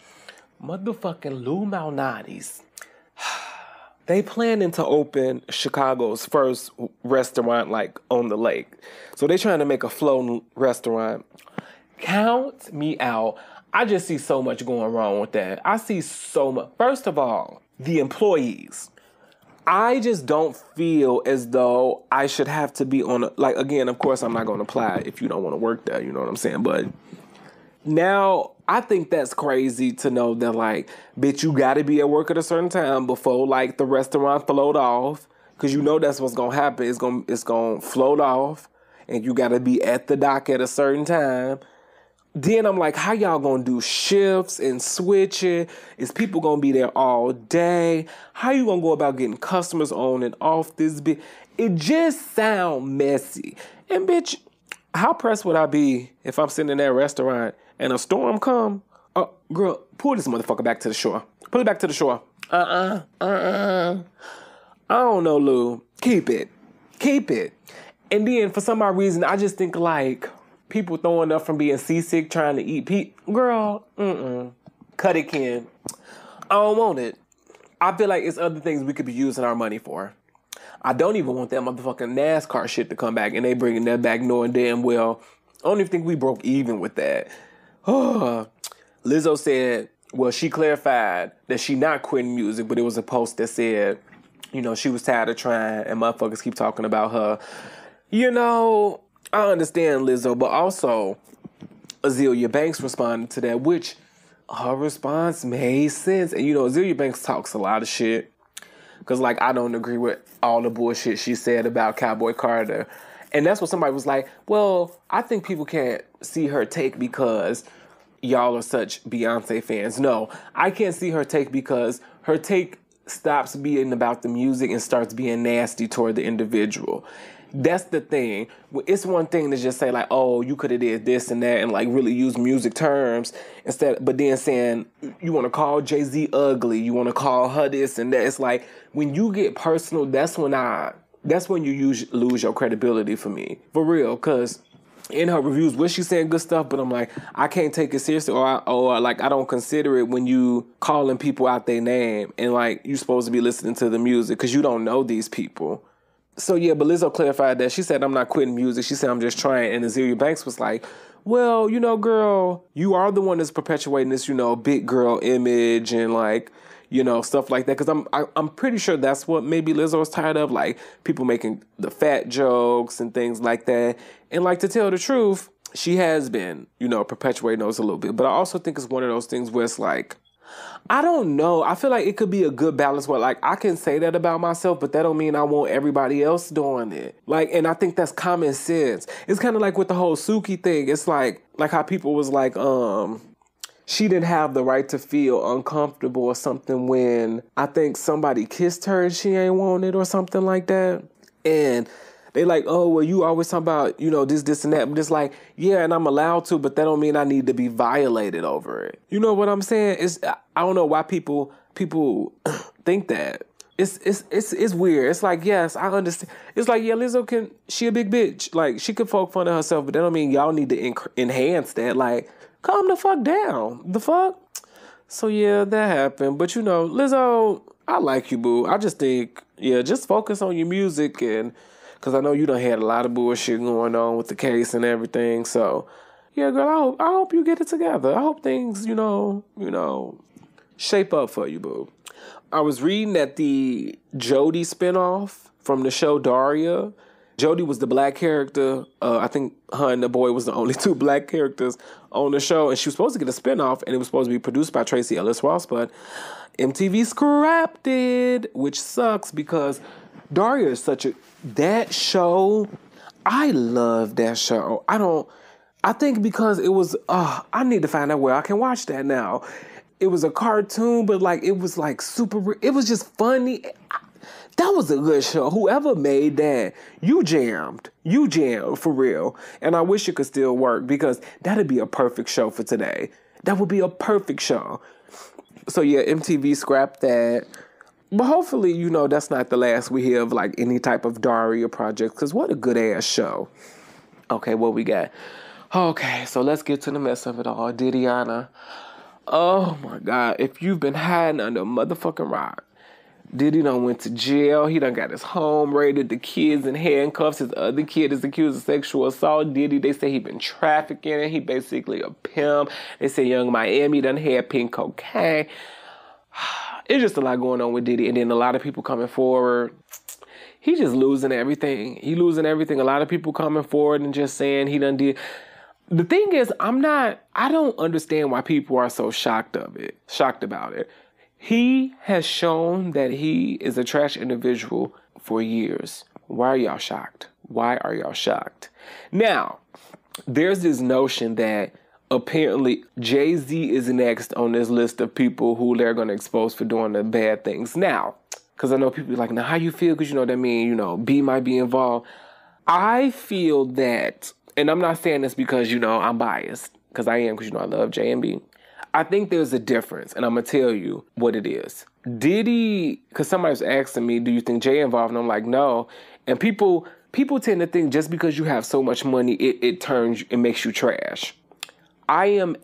Speaker 1: Motherfucking Lou Malnati's. They planning to open Chicago's first restaurant, on the lake. So they trying to make a floating restaurant. Count me out. I just see so much going wrong with that. I see so much. First of all, the employees. I just don't feel as though I should have to be on again, of course, I'm not going to apply if you don't want to work there. You know what I'm saying? But now, I think that's crazy to know that, bitch, you got to be at work at a certain time before, the restaurant float off. Because that's what's going to happen. It's going to float off. And you got to be at the dock at a certain time. Then I'm like, how y'all going to do shifts and switching? Is people going to be there all day? How you going to go about getting customers on and off this bit? It just sound messy. And, bitch, how pressed would I be if I'm sitting in that restaurant and a storm come? Girl, pull this motherfucker back to the shore. Pull it back to the shore. I don't know, Lou. Keep it. And then, for some odd reason, I just think, people throwing up from being seasick, trying to eat girl, cut it, Ken. I don't want it. I feel like it's other things we could be using our money for. I don't even want that motherfucking NASCAR shit to come back, and they bringing that back knowing damn well. I don't even think we broke even with that. Lizzo said, well, she clarified that she not quitting music, but it was a post that said, she was tired of trying, and motherfuckers keep talking about her. I understand Lizzo, but also Azealia Banks responded to that, which her response made sense. And, Azealia Banks talks a lot of shit. Because, I don't agree with all the bullshit she said about Cowboy Carter. And that's what somebody was like, well, I think people can't see her take because y'all are such Beyonce fans. No, I can't see her take because her take stops being about the music and starts being nasty toward the individual. That's the thing. It's one thing to just say oh, you could have did this and that and really use music terms but then saying you want to call Jay-Z ugly, you want to call her this and that. It's when you get personal, that's when you lose your credibility for me. For real, because in her reviews, she's saying good stuff, but I'm I can't take it seriously or I don't consider it when you calling people out their name and you supposed to be listening to the music because you don't know these people. So, yeah, but Lizzo clarified that. She said, I'm not quitting music. She said, I'm just trying. And Azealia Banks was like, well, girl, you are the one that's perpetuating this, big girl image and like, stuff like that. Because I'm pretty sure that's what maybe Lizzo was tired of, like people making the fat jokes and things like that. And like, to tell the truth, she has been, perpetuating those a little bit. But I also think it's one of those things where it's like, I don't know. I feel like it could be a good balance where like I can say that about myself, but that don't mean I want everybody else doing it. Like, and I think that's common sense. It's kind of like with the whole Suki thing. It's like how people was like, she didn't have the right to feel uncomfortable or something when I think somebody kissed her and she ain't want it or something like that. And they like, oh, well, you always talk about, this and that. But it's like, yeah, and I'm allowed to, but that don't mean I need to be violated over it. You know what I'm saying? I don't know why people think that. It's weird. It's like, yes, I understand. It's like, yeah, Lizzo she a big bitch. Like, she could poke fun of herself, but that don't mean y'all need to enhance that. Like, calm the fuck down. The fuck? So, yeah, that happened. But, Lizzo, I like you, boo. I just think, yeah, just focus on your music and... Because I know you done had a lot of bullshit going on with the case and everything. So, yeah, girl, I hope you get it together. I hope things, shape up for you, boo. I was reading that the Jodie spinoff from the show Daria. Jodie was the black character. I think her and the boy was the only two black characters on the show. And she was supposed to get a spinoff, and it was supposed to be produced by Tracy Ellis Ross. But MTV scrapped it, which sucks because Daria is that show, I love that show. I think because it was, I need to find out where I can watch that now. It was a cartoon, but like, it was like it was just funny. That was a good show. Whoever made that, you jammed for real. And I wish it could still work because that'd be a perfect show for today. That would be a perfect show. So yeah, MTV scrapped that. But hopefully, that's not the last we hear of, like, any type of Daria project, because what a good-ass show. Okay, what we got? Okay, so let's get to the mess of it all. Diddyana. Oh, my God. If you've been hiding under a motherfucking rock, Diddy done went to jail. He done got his home raided. The kid's in handcuffs. His other kid is accused of sexual assault. Diddy, they say he been trafficking it. He basically a pimp. They say Young Miami done had pink cocaine. It's just a lot going on with Diddy. And then a lot of people coming forward. He just losing everything. He losing everything. A lot of people coming forward and just saying he done did. The thing is, I don't understand why people are so shocked about it. He has shown that he is a trash individual for years. Why are y'all shocked? Why are y'all shocked? Now, there's this notion that apparently Jay-Z is next on this list of people who they're going to expose for doing the bad things. Now, because I know people are like, now how you feel? Because that mean, B might be involved. I feel that, and I'm not saying this because, I'm biased, because I am, because, I love J and B. I think there's a difference, and I'm going to tell you what it is. Diddy, because somebody was asking me, do you think Jay involved? And I'm like, no. And people tend to think just because you have so much money, it makes you trash. I am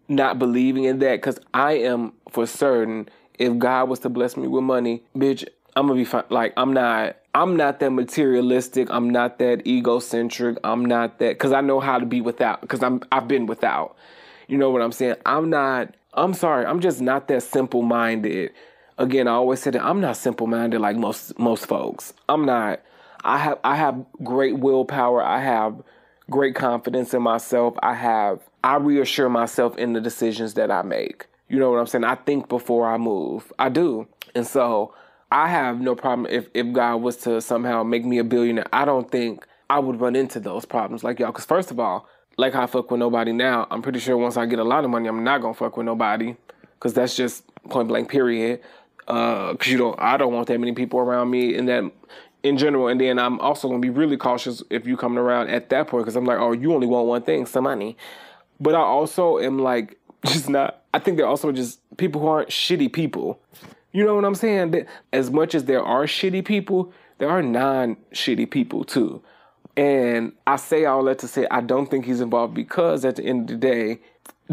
Speaker 1: not believing in that because I am for certain if God was to bless me with money, bitch, I'm gonna be fine. Like I'm not that materialistic. I'm not that egocentric. I'm not that because I know how to be without because I've been without. You know what I'm saying? I'm sorry. I'm just not that simple-minded. Again, I always say that I'm not simple-minded like most folks. I'm not. I have great willpower. I have great confidence in myself. I reassure myself in the decisions that I make. You know what I'm saying? I think before I move. I do. And so I have no problem if God was to somehow make me a billionaire. I don't think I would run into those problems like y'all. Because first of all, like I fuck with nobody now, I'm pretty sure once I get a lot of money, I'm not going to fuck with nobody. Because that's just point blank period. Because I don't want that many people around me in general. And then I'm also going to be really cautious if you coming around at that point. Because I'm like, oh, you only want one thing, some money. But I also am like, just not, I think they're also just people who aren't shitty people. You know what I'm saying? That as much as there are shitty people, there are non-shitty people too. And I say all that to say I don't think he's involved because at the end of the day,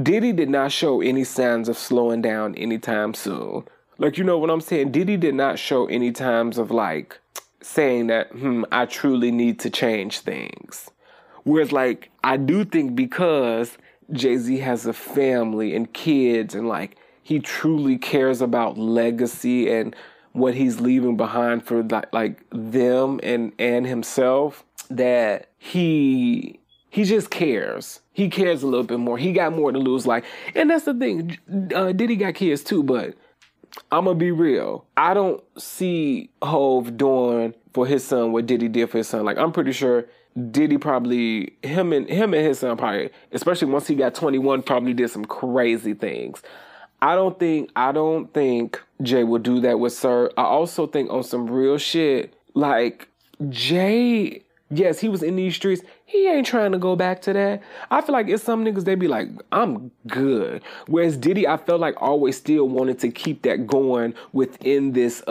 Speaker 1: Diddy did not show any signs of slowing down anytime soon. Like, you know what I'm saying? Diddy did not show any times of like saying that, I truly need to change things. Whereas, like, I do think because Jay-Z has a family and kids and, like, he truly cares about legacy and what he's leaving behind for, like them and himself, that he just cares. He cares a little bit more. He got more to lose. Like, and that's the thing. Diddy got kids too, but I'm going to be real. I don't see Hov doing for his son what Diddy did for his son. Like, I'm pretty sure Diddy probably, him and his son probably, especially once he got 21, probably did some crazy things. I don't think Jay will do that with Sir. I also think on some real shit, like, Jay, yes, he was in these streets. He ain't trying to go back to that. I feel like it's some niggas, they be like, I'm good. Whereas Diddy, I felt like always still wanted to keep that going within this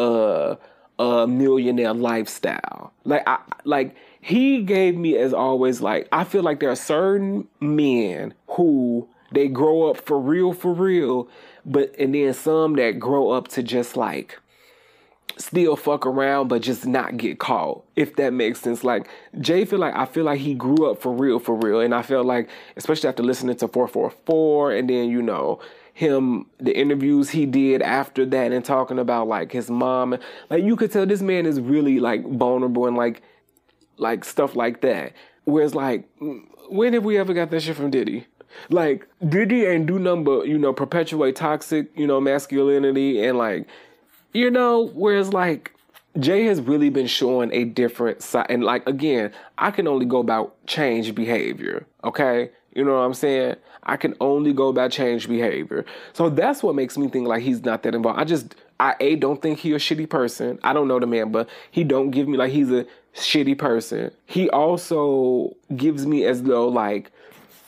Speaker 1: millionaire lifestyle. Like he gave me as always, like, I feel like there are certain men who they grow up for real, and then some that grow up to just like still fuck around but just not get caught, if that makes sense. Like, Jay I feel like he grew up for real, and I felt like, especially after listening to 444 and then, you know, the interviews he did after that and talking about like his mom, like you could tell this man is really like vulnerable and like stuff like that. Whereas like, when have we ever got that shit from Diddy? Like, Diddy ain't do nothing but, you know, perpetuate toxic, you know, masculinity and like, you know, whereas like Jay has really been showing a different side. And like, again, I can only go about change behavior. Okay. You know what I'm saying? I can only go about change behavior. So that's what makes me think like he's not that involved. I don't think he a shitty person. I don't know the man, but he don't give me like he's a shitty person. He also gives me as though like,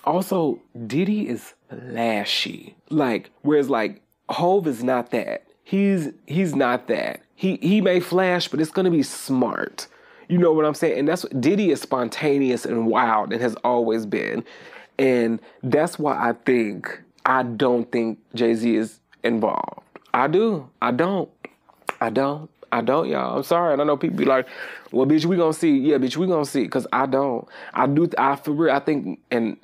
Speaker 1: also Diddy is flashy. Like, whereas like Hov is not that. He's not that. He may flash, but it's gonna be smart. You know what I'm saying? And that's what Diddy is, spontaneous and wild and has always been. And that's why I don't think Jay-Z is involved. I don't, y'all. I'm sorry. And I know people be like, well, bitch, we gonna see. Yeah, bitch, we gonna see. Because I don't. For real, I think, and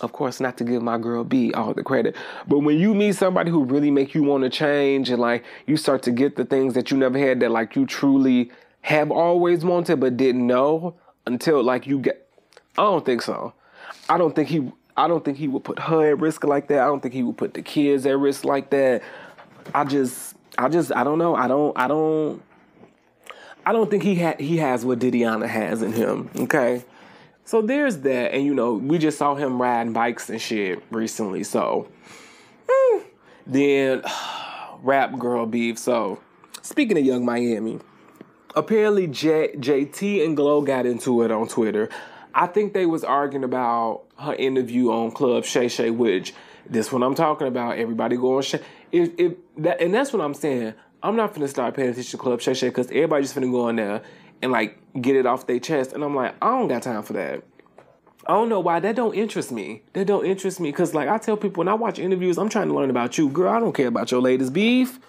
Speaker 1: of course, not to give my girl B all the credit, but when you meet somebody who really make you want to change and like you start to get the things that you never had that like you truly have always wanted but didn't know until like you get, I don't think so. I don't think he would put her at risk like that. I don't think he would put the kids at risk like that. I don't know. I don't think he has what Diddyana has in him. Okay. So there's that. And you know, we just saw him riding bikes and shit recently. So then rap girl beef. So speaking of Young Miami, apparently JT and Glow got into it on Twitter. I think they was arguing about her interview on Club Shay Shay, which this what I'm talking about. Everybody go on Shay. And that's what I'm saying. I'm not finna start paying attention to Club Shay Shay because everybody just finna go in there and like get it off their chest. And I'm like, I don't got time for that. I don't know why. That don't interest me. Because like I tell people when I watch interviews, I'm trying to learn about you. Girl, I don't care about your latest beef.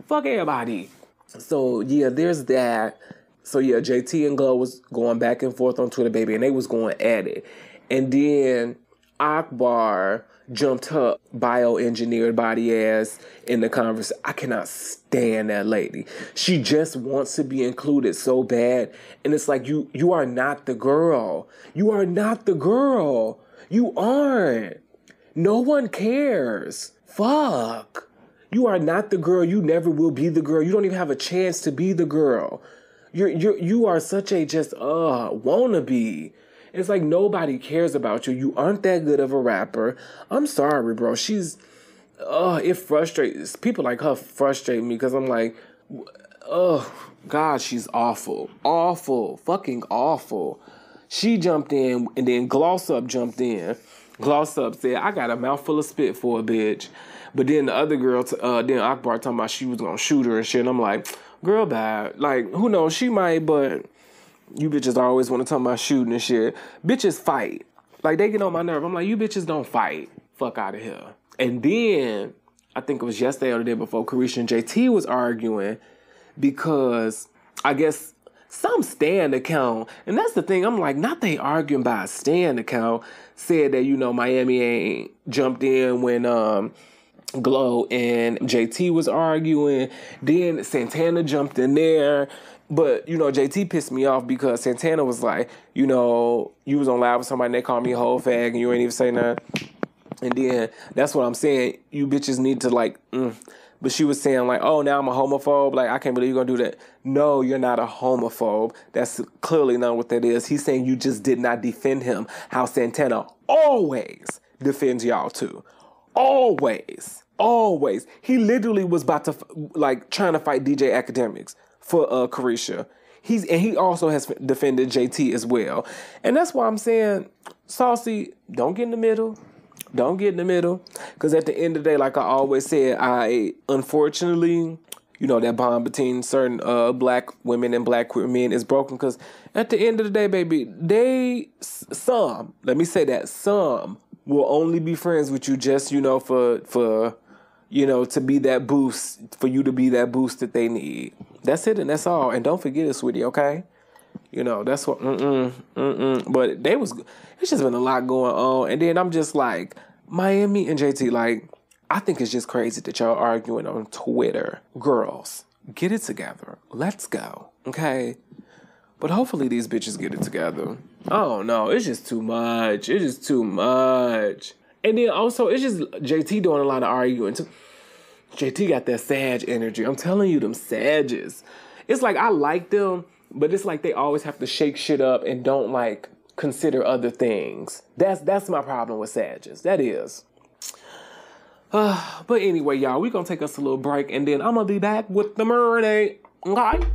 Speaker 1: Fuck everybody. So yeah, there's that. So yeah, JT and Glow was going back and forth on Twitter, baby, and they was going at it. And then Akbar jumped her bioengineered body ass in the conversation. I cannot stand that lady. She just wants to be included so bad. And it's like, you are not the girl. You are not the girl. You aren't. No one cares. Fuck. You are not the girl. You never will be the girl. You don't even have a chance to be the girl. You are such a just wannabe. It's like nobody cares about you. You aren't that good of a rapper. I'm sorry, bro. It frustrates. People like her frustrate me because I'm like, God, she's awful. Awful. Fucking awful. She jumped in and then Gloss Up jumped in. Gloss Up said, I got a mouthful of spit for a bitch. But then the other girl, then Akbar talking about she was going to shoot her and shit. And I'm like, girl, bad. Like, who knows? She might, but you bitches always want to talk about shooting and shit. Bitches fight. Like, they get on my nerve. I'm like, you bitches don't fight. Fuck out of here. And then, I think it was yesterday or the day before, Carisha and JT was arguing because I guess some stand account, and that's the thing. I'm like, not they arguing by a stand account, said that, you know, Miami ain't jumped in when Glow and JT was arguing. Then Santana jumped in there. But, you know, JT pissed me off because Santana was like, you know, you was on live with somebody and they called me a whole fag and you ain't even say nothing. And then that's what I'm saying. You bitches need to like, But she was saying like, oh, now I'm a homophobe. Like, I can't believe you're going to do that. No, you're not a homophobe. That's clearly not what that is. He's saying you just did not defend him. How Santana always defends y'all too. Always. Always. He literally was about to, like, trying to fight DJ Academics for Carisha. He also has defended JT as well. And that's why I'm saying, Saucy, don't get in the middle. Don't get in the middle. Because at the end of the day, like I always said, unfortunately, you know, that bond between certain black women and black queer men is broken. Because at the end of the day, baby, some will only be friends with you just, you know, for you know, to be that boost, for you to be that boost that they need. That's it and that's all. And don't forget it, sweetie, okay? You know, that's what, But it's just been a lot going on. And then I'm just like, Miami and JT, like, I think it's just crazy that y'all arguing on Twitter. Girls, get it together. Let's go, okay? But hopefully these bitches get it together. I don't know. It's just too much. It's just too much. And then also, it's just JT doing a lot of arguing too. JT got that Sag energy. I'm telling you, them Sages. It's like, I like them, but it's like they always have to shake shit up and don't, like, consider other things. That's my problem with Sages. That is. But anyway, y'all, we're going to take us a little break, and then I'm going to be back with the marinade. Okay?